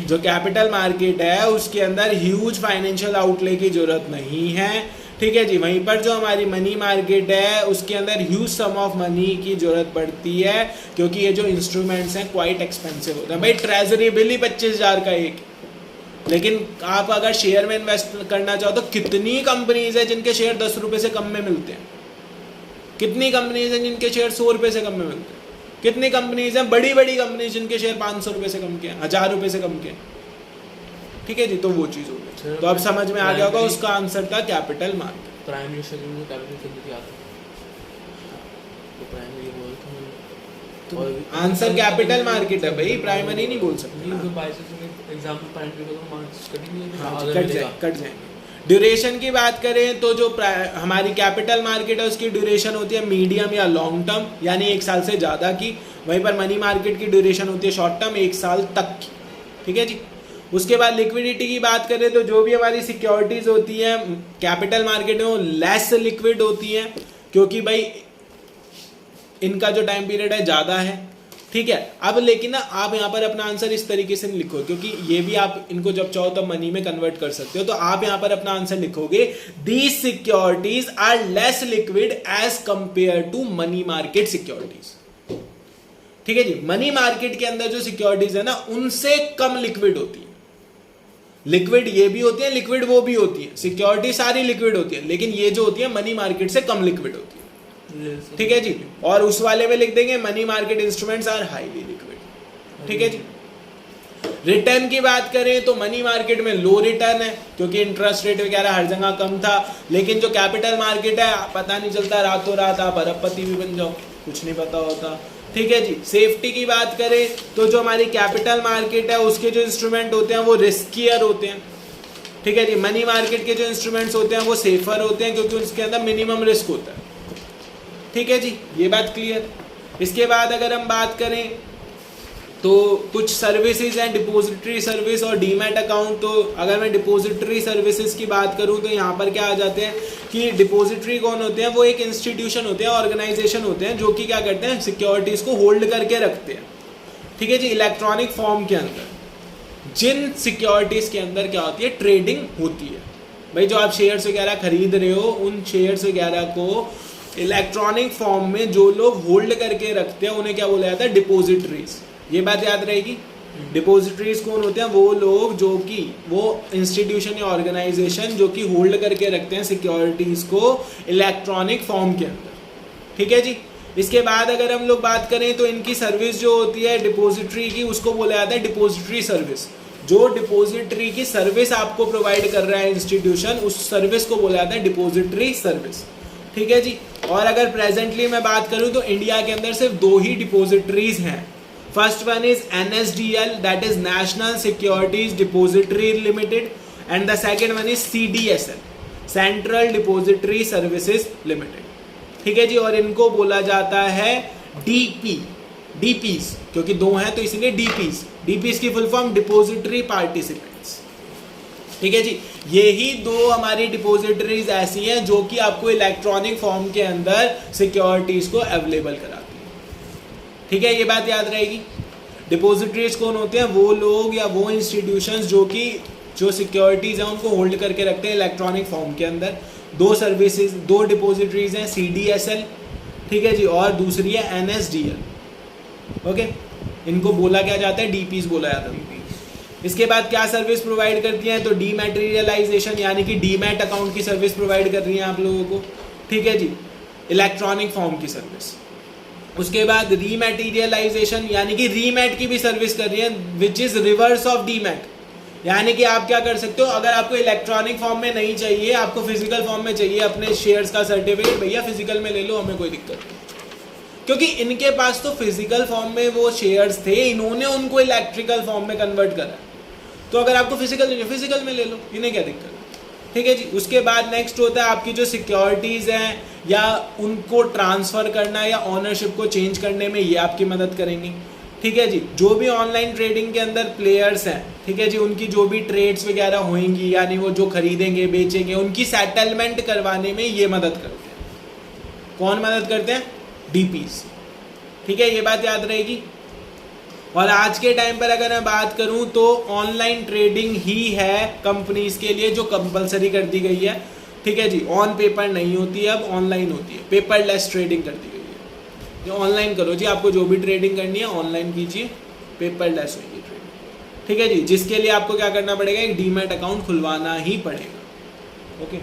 A: जो कैपिटल मार्केट है उसके अंदर ह्यूज फाइनेंशियल आउटले की जरूरत नहीं है। ठीक है जी, वहीं पर जो हमारी मनी मार्केट है उसके अंदर ह्यूज सम ऑफ मनी की जरूरत पड़ती है, क्योंकि ये जो इंस्ट्रूमेंट्स हैं क्वाइट एक्सपेंसिव होते हैं। भाई ट्रेजरी बिल ही 25,000 का एक, लेकिन आप अगर शेयर में इन्वेस्ट करना चाहो तो कितनी कंपनीज है जिनके शेयर 10 रुपए से कम में मिलते हैं, कितनी कंपनीज हैं जिनके शेयर 100 रुपए से कम में मिलते हैं, कितनी कंपनीज हैं बड़ी बड़ी कंपनीज जिनके शेयर 500 रुपए से कम के, 1000 रुपए से कम के। ठीक है जी, तो वो चीज़ हो गई। तो अब समझ में आ गया होगा, उसका आंसर था कैपिटल मार्केट।
C: प्राइमरी सेगमेंट में कैपिटल सेगमेंट आता है, तो प्राइमरी बोलते हैं
A: तो आंसर कैपिटल मार्केट है भाई, प्राइमरी नहीं बोल सकते।
C: नहीं तो बाइसेंस में एग्जांपल प्राइमरी का तो मार्क्स कटेंगे।
A: हाँ, कट जाएंगे। ड्यूरेशन की बात करें तो जो हमारी कैपिटल मार्केट है उसकी ड्यूरेशन होती है मीडियम या लॉन्ग टर्म, यानी 1 साल से ज़्यादा की। वहीं पर मनी मार्केट की ड्यूरेशन होती है शॉर्ट टर्म, 1 साल तक की। ठीक है जी। उसके बाद लिक्विडिटी की बात करें तो जो भी हमारी सिक्योरिटीज होती हैं कैपिटल मार्केट में वो लेस लिक्विड होती हैं, क्योंकि भाई इनका जो टाइम पीरियड है ज़्यादा है। ठीक है, अब लेकिन ना आप यहाँ पर अपना आंसर इस तरीके से नहीं लिखो, क्योंकि ये भी आप इनको जब चाहो तब मनी में कन्वर्ट कर सकते हो। तो आप यहाँ पर अपना आंसर लिखोगे these securities are less liquid as compared to money market securities. ठीक है जी, मनी मार्केट के अंदर जो सिक्योरिटीज है ना उनसे कम लिक्विड होती है। लिक्विड ये भी होती है, लिक्विड वो भी होती है, सिक्योरिटी सारी लिक्विड होती है, लेकिन ये जो होती है मनी मार्केट से कम लिक्विड होती है। ठीक है जी, और उस वाले में लिख देंगे money market instruments are highly liquid. ठीक है जी। रिटर्न की बात करें तो मनी मार्केट में लो रिटर्न है, क्योंकि इंटरेस्ट रेट वगैरह हर जगह कम था। लेकिन जो कैपिटल मार्केट है पता नहीं चलता, रातों रात आप अरबपति भी बन जाओ, कुछ नहीं पता होता। ठीक है जी। सेफ्टी की बात करें तो जो हमारी कैपिटल मार्केट है उसके जो इंस्ट्रूमेंट होते हैं वो रिस्कियर होते हैं। ठीक है जी। मनी मार्केट के जो इंस्ट्रूमेंट्स होते हैं वो सेफर होते हैं, क्योंकि उसके अंदर मिनिमम रिस्क होता है। ठीक है जी, ये बात क्लियर। इसके बाद अगर हम बात करें तो कुछ सर्विसेज हैं, डिपॉजिटरी सर्विस और डीमैट अकाउंट। तो अगर मैं डिपॉजिटरी सर्विसेज की बात करूं तो यहाँ पर क्या आ जाते हैं कि डिपॉजिटरी कौन होते हैं, वो एक इंस्टीट्यूशन होते हैं, ऑर्गेनाइजेशन होते हैं जो कि क्या करते हैं, सिक्योरिटीज को होल्ड करके रखते हैं। ठीक है जी। इलेक्ट्रॉनिक फॉर्म के अंदर जिन सिक्योरिटीज के अंदर क्या होती है, ट्रेडिंग होती है। भाई जो आप शेयर्स वगैरह खरीद रहे हो उन शेयर्स वगैरह को इलेक्ट्रॉनिक फॉर्म में जो लोग होल्ड करके रखते हैं उन्हें क्या बोला जाता है, डिपॉजिटरीज। ये बात याद रहेगी। डिपॉजिटरीज कौन होते हैं, वो लोग जो कि वो इंस्टीट्यूशन या ऑर्गेनाइजेशन जो कि होल्ड करके रखते हैं सिक्योरिटीज को इलेक्ट्रॉनिक फॉर्म के अंदर। ठीक है जी। इसके बाद अगर हम लोग बात करें तो इनकी सर्विस जो होती है डिपॉजिटरी की, उसको बोला जाता है डिपॉजिटरी सर्विस। जो डिपॉजिटरी की सर्विस आपको प्रोवाइड कर रहा है इंस्टीट्यूशन, उस सर्विस को बोला जाता है डिपॉजिटरी सर्विस। ठीक है जी। और अगर प्रेजेंटली मैं बात करूं तो इंडिया के अंदर सिर्फ 2 ही डिपॉजिटरीज हैं। First one is NSDL, that is national securities depository limited, and the second one is CDSL, central depository services limited. ठीक है जी। और इनको बोला जाता है DPs, क्योंकि 2 हैं तो इसलिए DPs की फुल फॉर्म डिपॉजिटरी पार्टिसिपेंट्स। ठीक है जी। यही 2 हमारी डिपॉजिटरीज ऐसी हैं जो कि आपको इलेक्ट्रॉनिक फॉर्म के अंदर सिक्योरिटीज को अवेलेबल कराती है। ठीक है, ये बात याद रहेगी। डिपॉजिटरीज कौन होते हैं, वो लोग या वो इंस्टीट्यूशंस जो कि जो सिक्योरिटीज हैं उनको होल्ड करके रखते हैं इलेक्ट्रॉनिक फॉर्म के अंदर। 2 सर्विसेज, 2 डिपॉजिटरीज हैं, CDSL, ठीक है जी, और दूसरी है NSDL। ओके, इनको बोला क्या जाता है, DPs बोला जाता है। इसके बाद क्या सर्विस प्रोवाइड करती हैं, तो डीमैटेरियलाइजेशन यानी कि डीमैट अकाउंट की सर्विस प्रोवाइड कर रही हैं आप लोगों को। ठीक है जी, इलेक्ट्रॉनिक फॉर्म की सर्विस। उसके बाद रीमैटेरियलाइजेशन यानी कि रीमैट की भी सर्विस कर रही है, which is reverse of demat. यानी कि आप क्या कर सकते हो, अगर आपको इलेक्ट्रॉनिक फॉर्म में नहीं चाहिए, आपको फिजिकल फॉर्म में चाहिए अपने शेयर्स का सर्टिफिकेट, भैया फिजिकल में ले लो, हमें कोई दिक्कत नहीं, क्योंकि इनके पास तो फिजिकल फॉर्म में वो शेयर्स थे, इन्होंने उनको इलेक्ट्रिकल फॉर्म में कन्वर्ट करा। तो अगर आपको फिजिकल चाहिए, फिजिकल में ले लो, इन्हें क्या दिक्कत है। ठीक है जी। उसके बाद नेक्स्ट होता है आपकी जो सिक्योरिटीज हैं या उनको ट्रांसफर करना या ओनरशिप को चेंज करने में ये आपकी मदद करेंगी। ठीक है जी। जो भी ऑनलाइन ट्रेडिंग के अंदर प्लेयर्स हैं, ठीक है जी, उनकी जो भी ट्रेड्स वगैरह होंगी यानी वो जो खरीदेंगे बेचेंगे उनकी सेटलमेंट करवाने में ये मदद करते हैं। कौन मदद करते हैं? डीपीज। ठीक है, ये बात याद रहेगी। और आज के टाइम पर अगर मैं बात करूं तो ऑनलाइन ट्रेडिंग ही है कंपनीज के लिए जो कंपलसरी कर दी गई है। ठीक है जी, ऑन पेपर नहीं होती है, अब ऑनलाइन होती है, पेपरलेस ट्रेडिंग कर दी गई है। जो ऑनलाइन करो जी, आपको जो भी ट्रेडिंग करनी है ऑनलाइन कीजिए, पेपरलेस होगी ट्रेडिंग। ठीक है जी, जिसके लिए आपको क्या करना पड़ेगा? एक डीमैट अकाउंट खुलवाना ही पड़ेगा। ओके,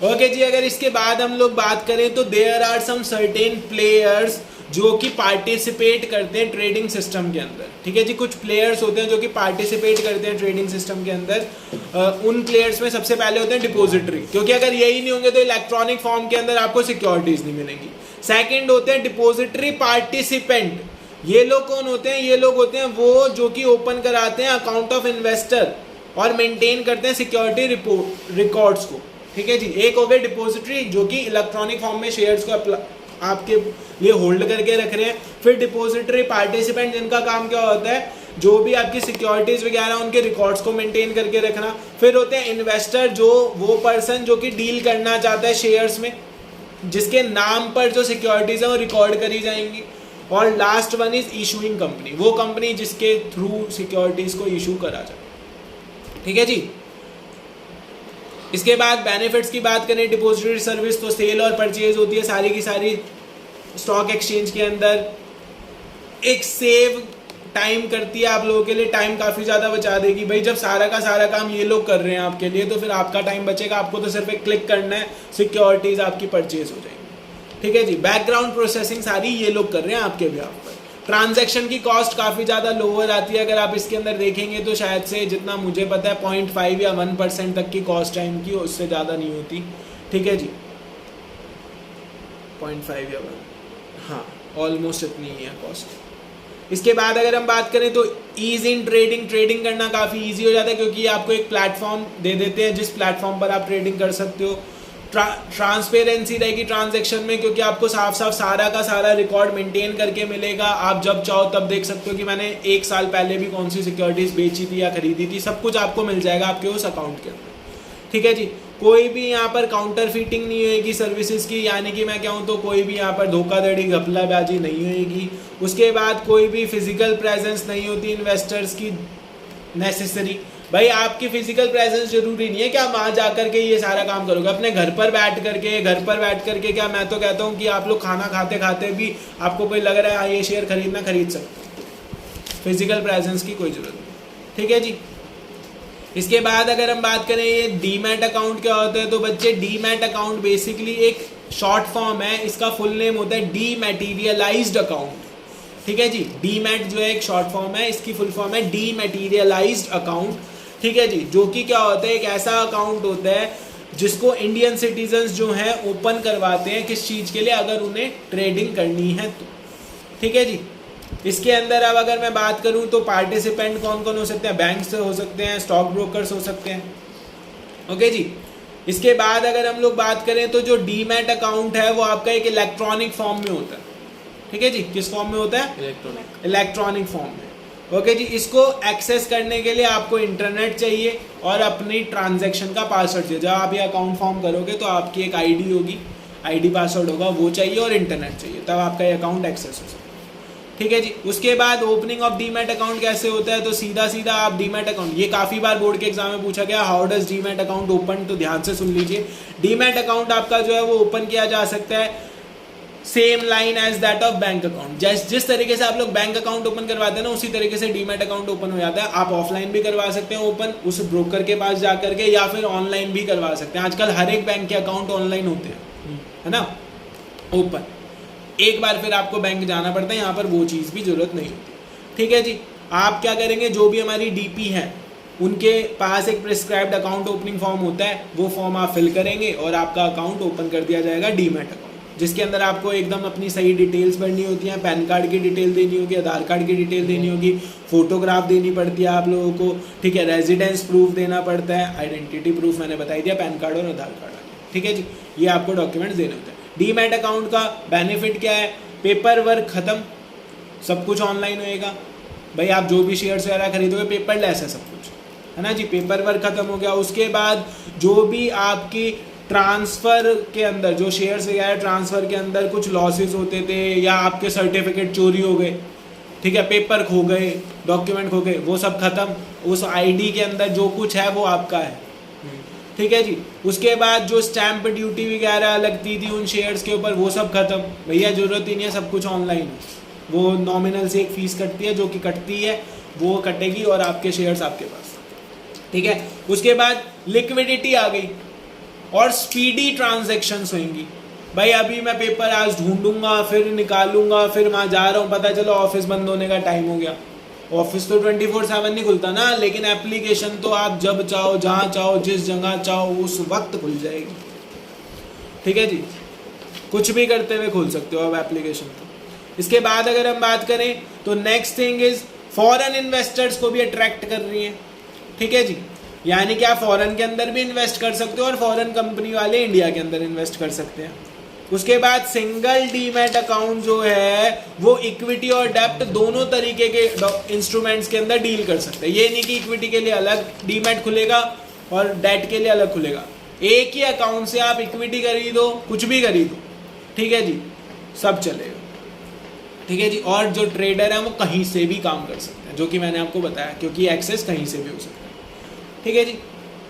A: ओके जी। अगर इसके बाद हम लोग बात करें तो there are some certain players जो कि पार्टिसिपेट करते हैं ट्रेडिंग सिस्टम के अंदर। ठीक है जी, कुछ प्लेयर्स होते हैं जो कि पार्टिसिपेट करते हैं ट्रेडिंग सिस्टम के अंदर। उन प्लेयर्स में सबसे पहले होते हैं डिपॉजिटरी, क्योंकि अगर यही नहीं होंगे तो इलेक्ट्रॉनिक फॉर्म के अंदर आपको सिक्योरिटीज नहीं मिलेंगी। सेकंड होते हैं डिपॉजिटरी पार्टिसिपेंट। ये लोग कौन होते हैं? ये लोग होते हैं वो जो कि ओपन कराते हैं अकाउंट ऑफ इन्वेस्टर और मेंटेन करते हैं सिक्योरिटी रिकॉर्ड्स को। ठीक है जी, एक हो गए डिपॉजिटरी जो कि इलेक्ट्रॉनिक फॉर्म में शेयर्स को आपके लिए होल्ड करके रख रहे हैं। फिर डिपॉजिटरी पार्टिसिपेंट जिनका काम क्या होता है? जो भी आपकी सिक्योरिटीज वगैरह उनके रिकॉर्ड्स को मेंटेन करके रखना। फिर होते हैं इन्वेस्टर, जो वो पर्सन जो कि डील करना चाहता है शेयर्स में, जिसके नाम पर जो सिक्योरिटीज है वो रिकॉर्ड करी जाएंगी। और last one is issuing company, वो कंपनी जिसके थ्रू सिक्योरिटीज को इशू करा जाए। ठीक है जी। इसके बाद बेनिफिट्स की बात करें डिपॉजिटरी सर्विस तो सेल और परचेज होती है सारी की सारी स्टॉक एक्सचेंज के अंदर। एक सेव टाइम करती है आप लोगों के लिए, टाइम काफ़ी ज़्यादा बचा देगी। भाई जब सारा का सारा काम ये लोग कर रहे हैं आपके लिए तो फिर आपका टाइम बचेगा, आपको तो सिर्फ एक क्लिक करना है, सिक्योरिटीज आपकी परचेज हो जाएगी। ठीक है जी। बैकग्राउंड प्रोसेसिंग सारी ये लोग कर रहे हैं आपके बिहाफ पर। ट्रांजैक्शन की कॉस्ट काफ़ी ज़्यादा लोअर आती है। अगर आप इसके अंदर देखेंगे तो शायद से जितना मुझे पता है 0.5 या 1% तक की कॉस्ट टाइम की, उससे ज़्यादा नहीं होती। ठीक है जी, 0.5 या 1, हाँ ऑलमोस्ट इतनी ही है कॉस्ट। इसके बाद अगर हम बात करें तो ईज इन ट्रेडिंग करना काफ़ी ईजी हो जाता है, क्योंकि आपको एक प्लेटफॉर्म दे देते हैं जिस प्लेटफॉर्म पर आप ट्रेडिंग कर सकते हो। ट्रांसपेरेंसी रहेगी ट्रांजैक्शन में, क्योंकि आपको साफ साफ सारा का सारा रिकॉर्ड मेंटेन करके मिलेगा। आप जब चाहो तब देख सकते हो कि मैंने 1 साल पहले भी कौन सी सिक्योरिटीज बेची थी या खरीदी थी, सब कुछ आपको मिल जाएगा आपके उस अकाउंट के अंदर। ठीक है जी। कोई भी यहाँ पर काउंटर फीटिंग नहीं होगी सर्विसेज की, यानी कि मैं कहूँ तो कोई भी यहाँ पर धोखाधड़ी घपलाबाजी नहीं होगी। उसके बाद कोई भी फिजिकल प्रेजेंस नहीं होती इन्वेस्टर्स की नेसेसरी। भाई आपकी फिजिकल प्रेजेंस जरूरी नहीं है कि आप वहाँ जा करके ये सारा काम करोगे, अपने घर पर बैठ करके क्या मैं तो कहता हूँ कि आप लोग खाना खाते खाते भी आपको कोई लग रहा है ये शेयर खरीदना, खरीद सकते हो। फिजिकल प्रेजेंस की कोई जरूरत नहीं। ठीक है जी। इसके बाद अगर हम बात करें ये डीमैट अकाउंट क्या होता है, तो बच्चे डीमैट अकाउंट बेसिकली एक शॉर्ट फॉर्म है, इसका फुल नेम होता है डीमैटीरियलाइज्ड अकाउंट। ठीक है जी। डीमैट जो है एक शॉर्ट फॉर्म है, इसकी फुल फॉर्म है डीमैटीरियलाइज्ड अकाउंट। ठीक है जी। जो कि क्या होता है, एक ऐसा अकाउंट होता है जिसको इंडियन सिटीजन्स जो हैं ओपन करवाते हैं, किस चीज़ के लिए? अगर उन्हें ट्रेडिंग करनी है तो। ठीक है जी। इसके अंदर अब अगर मैं बात करूं तो पार्टिसिपेंट कौन कौन हो सकते हैं? बैंक से हो सकते हैं, स्टॉक ब्रोकर्स हो सकते हैं। ओके जी। इसके बाद अगर हम लोग बात करें तो जो डीमैट अकाउंट है वो आपका एक इलेक्ट्रॉनिक फॉर्म में होता है। ठीक है जी। किस फॉर्म में होता है? इलेक्ट्रॉनिक फॉर्म में। ओके जी। इसको एक्सेस करने के लिए आपको इंटरनेट चाहिए और अपनी ट्रांजैक्शन का पासवर्ड चाहिए। जब आप ये अकाउंट फॉर्म करोगे तो आपकी एक आईडी होगी, आईडी पासवर्ड होगा, वो चाहिए और इंटरनेट चाहिए, तब आपका ये अकाउंट एक्सेस हो सकता है। ठीक है जी। उसके बाद ओपनिंग ऑफ डीमैट अकाउंट कैसे होता है, तो सीधा सीधा आप डीमैट अकाउंट, ये काफ़ी बार बोर्ड के एग्जाम में पूछा गया, how does demat account open, तो ध्यान से सुन लीजिए। डीमैट अकाउंट आपका जो है वो ओपन किया जा सकता है same line as that of bank account. जिस तरीके से आप लोग बैंक अकाउंट ओपन करवाते हैं ना, उसी तरीके से डीमैट अकाउंट ओपन हो जाता है। आप ऑफलाइन भी करवा सकते हैं ओपन, उस ब्रोकर के पास जा करके, या फिर ऑनलाइन भी करवा सकते हैं। आजकल हर एक बैंक के अकाउंट ऑनलाइन होते हैं, है ना, ओपन। एक बार फिर आपको बैंक जाना पड़ता है, यहाँ पर वो चीज़ भी जरूरत नहीं होती। ठीक है जी। आप क्या करेंगे, जो भी हमारी डीपी है उनके पास एक प्रिस्क्राइब्ड अकाउंट ओपनिंग फॉर्म होता है, वो फॉर्म आप फिल करेंगे और आपका अकाउंट ओपन कर दिया जाएगा डीमैट अकाउंट। जिसके अंदर आपको एकदम अपनी सही डिटेल्स भरनी होती हैं, पैन कार्ड की डिटेल देनी होगी, आधार कार्ड की डिटेल देनी होगी, फोटोग्राफ देनी पड़ती है आप लोगों को, ठीक है, रेजिडेंस प्रूफ देना पड़ता है, आइडेंटिटी प्रूफ मैंने बता दिया, पैन कार्ड और आधार कार्ड, ठीक है जी, ये आपको डॉक्यूमेंट्स देने होते हैं। डीमैट अकाउंट का बेनिफिट क्या है, पेपर वर्क खत्म, सब कुछ ऑनलाइन होएगा। भाई आप जो भी शेयर्स वगैरह खरीदोगे पेपरलेस है सब कुछ, है ना जी, पेपर वर्क खत्म हो गया। उसके बाद जो भी आपकी ट्रांसफ़र के अंदर जो शेयर्स वगैरह ट्रांसफ़र के अंदर कुछ लॉसेस होते थे या आपके सर्टिफिकेट चोरी हो गए, ठीक है, पेपर खो गए, डॉक्यूमेंट खो गए, वो सब खत्म, उस आईडी के अंदर जो कुछ है वो आपका है, ठीक है जी। उसके बाद जो स्टैंप ड्यूटी वगैरह लगती थी उन शेयर्स के ऊपर वो सब खत्म, भैया ज़रूरत ही नहीं है, सब कुछ ऑनलाइन है। वो नॉमिनल से एक फ़ीस कटती है, जो कि कटती है वो कटेगी और आपके शेयर्स आपके पास, ठीक है। उसके बाद लिक्विडिटी आ गई और स्पीडी ट्रांजैक्शंस होंगी। भाई अभी मैं पेपर आज ढूंढूंगा, फिर निकालूंगा, फिर वहाँ जा रहा हूँ, पता चलो ऑफिस बंद होने का टाइम हो गया। ऑफिस तो 24/7 नहीं खुलता ना, लेकिन एप्लीकेशन तो आप जब चाहो, जहाँ चाहो, जिस जगह चाहो उस वक्त खुल जाएगी, ठीक है जी, कुछ भी करते हुए खोल सकते हो आप एप्लीकेशन को। इसके बाद अगर हम बात करें तो next thing is foreign investors को भी अट्रैक्ट कर रही है, ठीक है जी, यानी कि आप फॉरेन के अंदर भी इन्वेस्ट कर सकते हो और फॉरेन कंपनी वाले इंडिया के अंदर इन्वेस्ट कर सकते हैं। उसके बाद सिंगल डीमैट अकाउंट जो है वो इक्विटी और डेब्ट दोनों तरीके के इंस्ट्रूमेंट्स के अंदर डील कर सकते हैं। ये नहीं कि इक्विटी के लिए अलग डीमैट खुलेगा और डेट के लिए अलग खुलेगा, एक ही अकाउंट से आप इक्विटी खरीदो, कुछ भी खरीदो, ठीक है जी, सब चलेगा, ठीक है जी। और जो ट्रेडर है वो कहीं से भी काम कर सकते हैं, जो कि मैंने आपको बताया, क्योंकि एक्सेस कहीं से भी हो सकता है, ठीक है जी।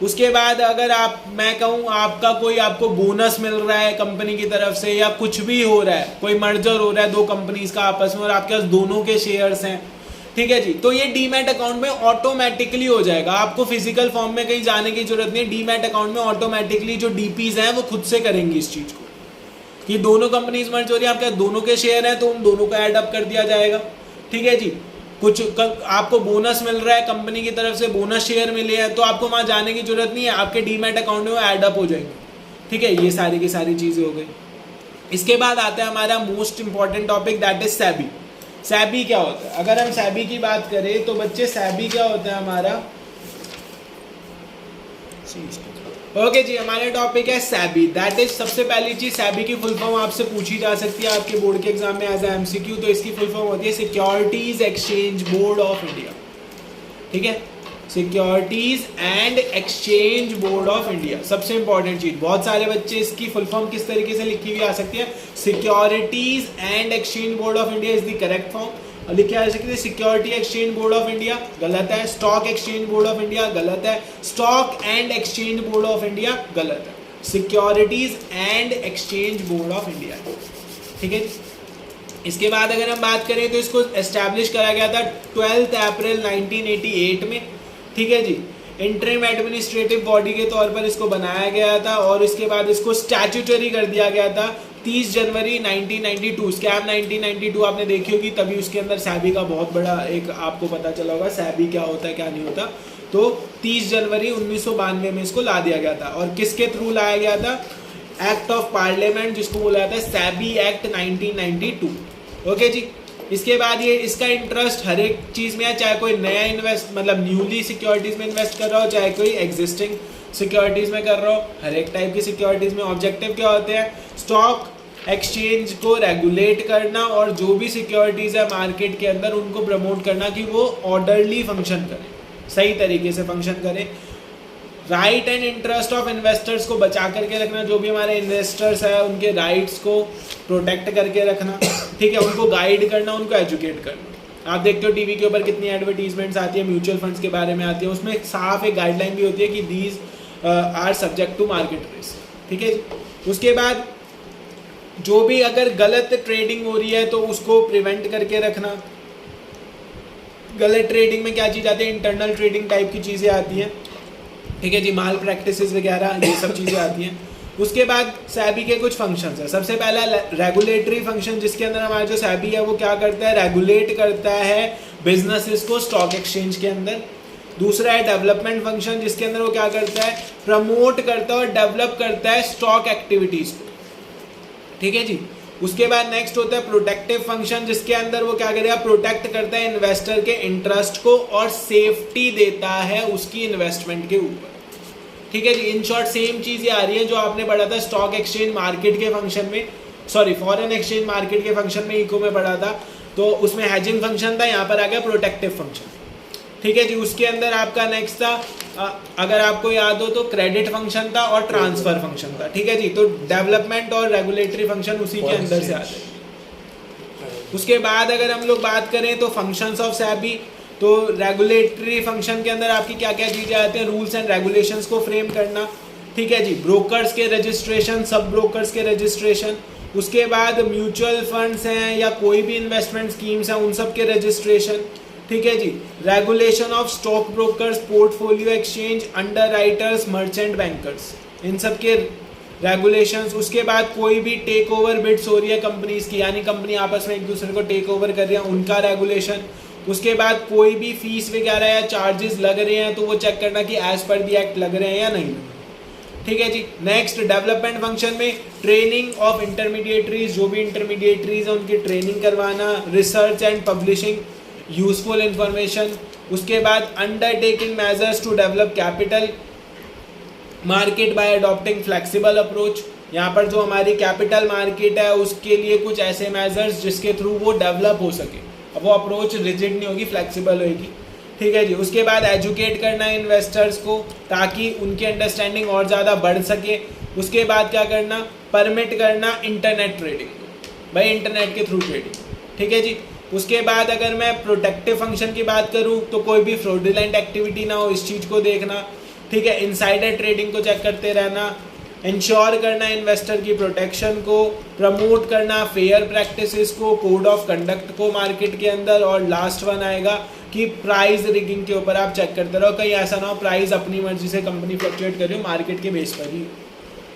A: उसके बाद अगर मैं कहूँ आपका कोई आपको बोनस मिल रहा है कंपनी की तरफ से या कुछ भी हो रहा है, कोई मर्जर हो रहा है दो कंपनीज का आपस में और आपके पास दोनों के शेयर्स हैं, ठीक है जी, तो ये डीमैट अकाउंट में ऑटोमेटिकली हो जाएगा, आपको फिजिकल फॉर्म में कहीं जाने की जरूरत नहीं है। डीमैट अकाउंट में ऑटोमेटिकली जो डीपीज हैं वो खुद से करेंगी इस चीज़ को कि दोनों कंपनीज मर्ज हो रही है, आपके दोनों के शेयर हैं तो उन दोनों को ऐड अप कर दिया जाएगा, ठीक है जी। कुछ आपको बोनस मिल रहा है कंपनी की तरफ से, बोनस शेयर मिले हैं, तो आपको वहाँ जाने की जरूरत नहीं है, आपके डीमैट अकाउंट में वो ऐड अप हो जाएंगे, ठीक है। ये सारी की सारी चीज़ें हो गई। इसके बाद आता है हमारा most important topic, that is SEBI. SEBI क्या होता है? अगर हम सैबी की बात करें तो बच्चे सैबी क्या होता है हमारा, ओके जी, हमारा टॉपिक है सैबी। दैट इज सबसे पहली चीज, सैबी की फुल फॉर्म आपसे पूछी जा सकती है आपके बोर्ड के एग्जाम में एज ए एमसीक्यू, तो इसकी फुल फॉर्म होती है securities exchange board of India, ठीक है, securities and exchange board of India. सबसे इंपॉर्टेंट चीज, बहुत सारे बच्चे इसकी फुल फॉर्म किस तरीके से लिखी हुई आ सकती है, securities and exchange board of India is the correct form. लिखा जा सकती है security exchange board of India, गलत है। Stock exchange board of India, गलत है। Stock and exchange board of India, गलत है। Securities and exchange board of India, ठीक है। इसके बाद अगर हम बात करें तो इसको एस्टैब्लिश करा गया था 12 अप्रैल 1988 में, ठीक है जी। इंटरिम एडमिनिस्ट्रेटिव बॉडी के तौर पर इसको बनाया गया था और इसके बाद इसको स्टैट्यूटरी कर दिया गया था 30 जनवरी 1992। स्कैम 1992 आपने देखी होगी, तभी उसके अंदर सैबी का बहुत बड़ा एक आपको पता चला होगा सैबी क्या होता है क्या नहीं होता। तो 30 जनवरी 1992 में इसको ला दिया गया था और किसके थ्रू लाया गया था, एक्ट ऑफ पार्लियामेंट जिसको बोला जाता है सैबी एक्ट 1992, ओके जी। इसके बाद ये इसका इंटरेस्ट हर एक चीज़ में है, चाहे कोई नया इन्वेस्ट मतलब न्यूली सिक्योरिटीज़ में इन्वेस्ट कर रहा हो, चाहे कोई एग्जिस्टिंग सिक्योरिटीज़ में कर रहा हो, हर एक टाइप की सिक्योरिटीज़ में। ऑब्जेक्टिव क्या होते हैं, स्टॉक एक्सचेंज को रेगुलेट करना और जो भी सिक्योरिटीज़ है मार्केट के अंदर उनको प्रमोट करना कि वो ऑर्डरली फंक्शन करें, सही तरीके से फंक्शन करें। Right and interest of investors को बचा करके रखना, जो भी हमारे इन्वेस्टर्स हैं उनके राइट्स को प्रोटेक्ट करके रखना, ठीक है, उनको गाइड करना, उनको एजुकेट करना। आप देखते हो टीवी के ऊपर कितनी एडवर्टीजमेंट्स आती है म्यूचुअल फंड्स के बारे में आती है, उसमें साफ एक गाइडलाइन भी होती है कि these are subject to market risk, ठीक है। उसके बाद जो भी अगर गलत ट्रेडिंग हो रही है तो उसको प्रिवेंट करके रखना। गलत ट्रेडिंग में क्या चीज़ आती है, इंटरनल ट्रेडिंग टाइप की चीज़ें आती हैं, ठीक है जी, माल प्रैक्टिसेस वगैरह ये सब चीज़ें आती हैं। उसके बाद सैबी के कुछ फंक्शंस है। सबसे पहला रेगुलेटरी फंक्शन, जिसके अंदर हमारा जो सैबी है वो क्या करता है, रेगुलेट करता है बिजनेसेस को स्टॉक एक्सचेंज के अंदर। दूसरा है डेवलपमेंट फंक्शन, जिसके अंदर वो क्या करता है, प्रमोट करता है और डेवलप करता है स्टॉक एक्टिविटीज़ को, ठीक है जी। उसके बाद नेक्स्ट होता है प्रोटेक्टिव फंक्शन, जिसके अंदर वो क्या करेगा, प्रोटेक्ट करता है इन्वेस्टर के इंटरेस्ट को और सेफ्टी देता है उसकी इन्वेस्टमेंट के ऊपर। ठीक है जी। इन शॉर्ट सेम चीज ये आ रही है जो आपने पढ़ा था स्टॉक एक्सचेंज मार्केट के फंक्शन में, सॉरी फॉरेन एक्सचेंज मार्केट के फंक्शन में, इको में पढ़ा था, तो उसमें हैजिंग फंक्शन था, यहाँ पर आ गया प्रोटेक्टिव फंक्शन। ठीक है जी। उसके अंदर आपका नेक्स्ट था, अगर आपको याद हो तो क्रेडिट फंक्शन था और ट्रांसफर फंक्शन था। ठीक है जी। तो डेवलपमेंट और रेगुलेटरी फंक्शन उसी के अंदर से आते हैं। उसके बाद अगर हम लोग बात करें तो फंक्शंस ऑफ सेबी, तो रेगुलेटरी फंक्शन के अंदर आपकी क्या क्या चीजें आती हैं, रूल्स एंड रेगुलेशंस को फ्रेम करना। ठीक है जी। ब्रोकर्स के रजिस्ट्रेशन, सब ब्रोकर्स के रजिस्ट्रेशन, उसके बाद म्यूचुअल फंड्स हैं या कोई भी इन्वेस्टमेंट स्कीम्स हैं उन सब के रजिस्ट्रेशन। ठीक है जी। Regulation of stock brokers, portfolio exchange, underwriters, merchant bankers, इन सब के रेगुलेशंस। उसके बाद कोई भी टेक ओवर बिड्स हो रही है कंपनीज की, यानी कंपनी आपस में एक दूसरे को टेक ओवर कर रही है, उनका रेगुलेशन। उसके बाद कोई भी फीस वगैरह या चार्जेस लग रहे हैं तो वो चेक करना कि एज पर दी एक्ट लग रहे हैं या नहीं। ठीक है जी। नेक्स्ट डेवलपमेंट फंक्शन में ट्रेनिंग ऑफ इंटरमीडिएटरीज, जो भी इंटरमीडिएटरीज है उनकी ट्रेनिंग करवाना, research and publishing useful information. उसके बाद undertaking measures to develop capital market by adopting flexible approach, यहाँ पर जो हमारी कैपिटल मार्केट है उसके लिए कुछ ऐसे मेजर्स जिसके थ्रू वो डेवलप हो सके, अब वो अप्रोच रिजिड नहीं होगी, फ्लेक्सिबल होगी। ठीक है जी। उसके बाद एजुकेट करना है इन्वेस्टर्स को ताकि उनकी अंडरस्टैंडिंग और ज़्यादा बढ़ सके। उसके बाद क्या करना, परमिट करना इंटरनेट ट्रेडिंग, भाई इंटरनेट के थ्रू ट्रेडिंग। ठीक है जी। उसके बाद अगर मैं प्रोटेक्टिव फंक्शन की बात करूं तो कोई भी फ्रॉडुलेंट एक्टिविटी ना हो, इस चीज़ को देखना। ठीक है। इनसाइडर ट्रेडिंग को चेक करते रहना, इंश्योर करना इन्वेस्टर की प्रोटेक्शन को, प्रमोट करना फेयर प्रैक्टिसेस को, कोड ऑफ कंडक्ट को मार्केट के अंदर, और लास्ट वन आएगा कि प्राइस रिगिंग के ऊपर आप चेक करते रहो, कहीं ऐसा ना हो प्राइस अपनी मर्जी से कंपनी फ्लक्चुएट कर रही हो मार्केट के बेस पर ही।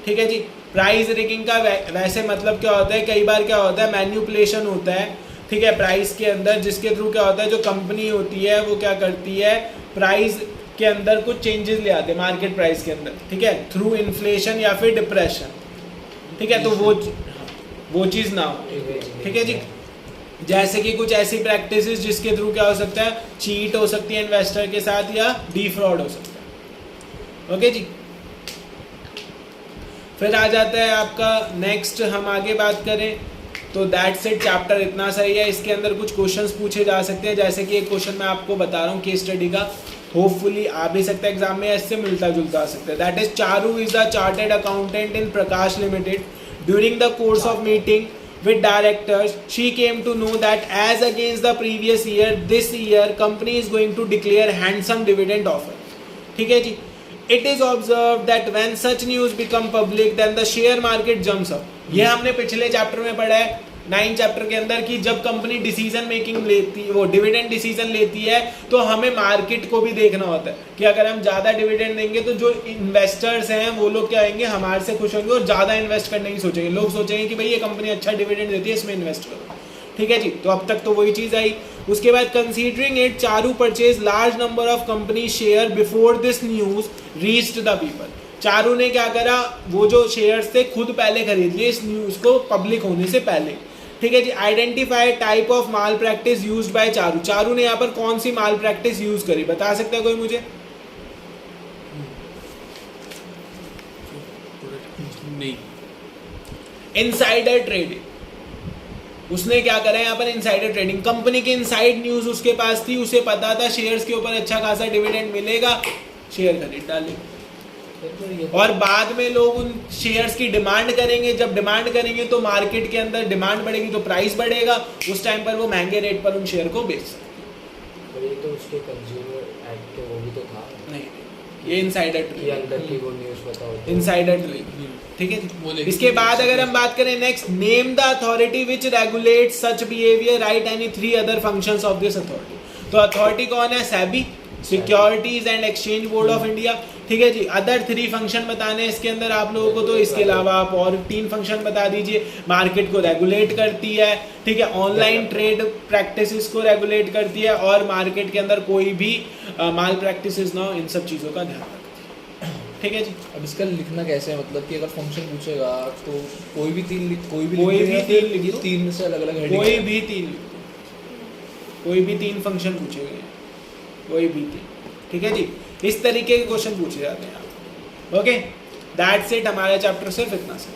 A: ठीक है जी। प्राइस रिगिंग का वैसे मतलब क्या होता है, कई बार क्या होता है मैन्युपुलेशन होता है, ठीक है, प्राइस के अंदर, जिसके थ्रू क्या होता है जो कंपनी होती है वो क्या करती है, प्राइस के अंदर कुछ चेंजेस ले आते हैं मार्केट प्राइस के अंदर, ठीक है, थ्रू इन्फ्लेशन या फिर डिप्रेशन। ठीक है। तो वो चीज़ ना हो। ठीक है जी। जैसे कि कुछ ऐसी प्रैक्टिसेस जिसके थ्रू क्या हो सकता है, चीट हो सकती है इन्वेस्टर के साथ या डीफ्रॉड हो सकता है। ओके जी। फिर आ जाता है आपका नेक्स्ट, हम आगे बात करें तो दैट्स इट, चैप्टर इतना सही है। इसके अंदर कुछ क्वेश्चंस पूछे जा सकते हैं, जैसे कि एक क्वेश्चन मैं आपको बता रहा हूँ केस स्टडी का, होपफुली आ भी सकता है एग्जाम में, इससे मिलता जुलता आ सकता है। That is Charu is the chartered accountant in Prakash limited. During the course of meeting with directors, she came to know that as against the previous year, this year company is going to declare handsome dividend offer. ठीक है जी। It is observed that when such news become public, then the share market jumps up. ये हमने पिछले chapter में पढ़ा है 9 chapter के अंदर कि जब कंपनी डिसीजन मेकिंग लेती है, वो डिविडेंड डिसीजन लेती है, तो हमें मार्केट को भी देखना होता है कि अगर हम ज़्यादा डिविडेंड देंगे तो जो इन्वेस्टर्स हैं वो लोग क्या आएंगे, हमारे से खुश होंगे और ज़्यादा इन्वेस्ट करने की सोचेंगे। लोग सोचेंगे कि भाई ये कंपनी अच्छा डिविडेंड देती है, इसमें इन्वेस्ट करो। ठीक है जी। तो अब तक तो वही चीज़ आई। उसके बाद considering it, Charu purchase large number of company share before this news reached the people. Charu ने क्या करा, वो जो शेयर्स थे खुद पहले खरीद लिए इस न्यूज़ को पब्लिक होने से पहले। ठीक है जी। Identify type of malpractice used by Charu. Charu ने यहाँ पर कौन सी माल प्रैक्टिस यूज करी, बता सकता है कोई मुझे?
C: नहीं।
A: Insider trading. उसने क्या करा यहाँ पर, इनसाइडर ट्रेडिंग। कंपनी की इनसाइड न्यूज उसके पास थी, उसे पता था शेयर्स के ऊपर अच्छा खासा डिविडेंड मिलेगा, शेयर खरीद डाले, और बाद में लोग उन शेयर्स की डिमांड करेंगे। जब डिमांड करेंगे तो मार्केट के अंदर डिमांड बढ़ेगी तो प्राइस बढ़ेगा, उस टाइम पर वो महंगे रेट पर उन शेयर को बेच सकते हैं।
B: ये तो उसके कंज्यूमर एक्ट वो भी तो था।
A: नहीं, ये इनसाइडर
B: ट्रेडिंग अंदर की वो न्यूज़ बताओ,
A: इनसाइडर ट्रेडिंग। ठीक है। इसके बाद अगर हम बात करें next, name the authority which regulate such behaviour, right any 3 other functions of this authority. तो अथॉरिटी कौन है? SEBI, securities and exchange board of India. ठीक है जी। अदर 3 फंक्शन बताने हैं इसके अंदर आप लोगों को, तो इसके अलावा आप और 3 फंक्शन बता दीजिए। मार्केट को रेगुलेट करती है, ठीक है, ऑनलाइन ट्रेड प्रैक्टिसेस को रेगुलेट करती है, और मार्केट के अंदर कोई भी माल प्रैक्टिसेस ना हो, इन सब चीज़ों का ध्यान रखती है। ठीक है जी।
C: अब इसका लिखना कैसे है, मतलब कि अगर फंक्शन पूछेगा तो कोई भी तीन लिख
A: कोई भी तीन लिख दो।
C: तीन से अलग अलग हेडिंग
A: कोई भी तीन लिख दो, कोई भी तीन फंक्शन पूछे गए, कोई भी तीन, ठीक है जी। इस तरीके के क्वेश्चन पूछे जाते हैं आप। ओके, दैट्स इट, हमारे चैप्टर सिर्फ इतना सा।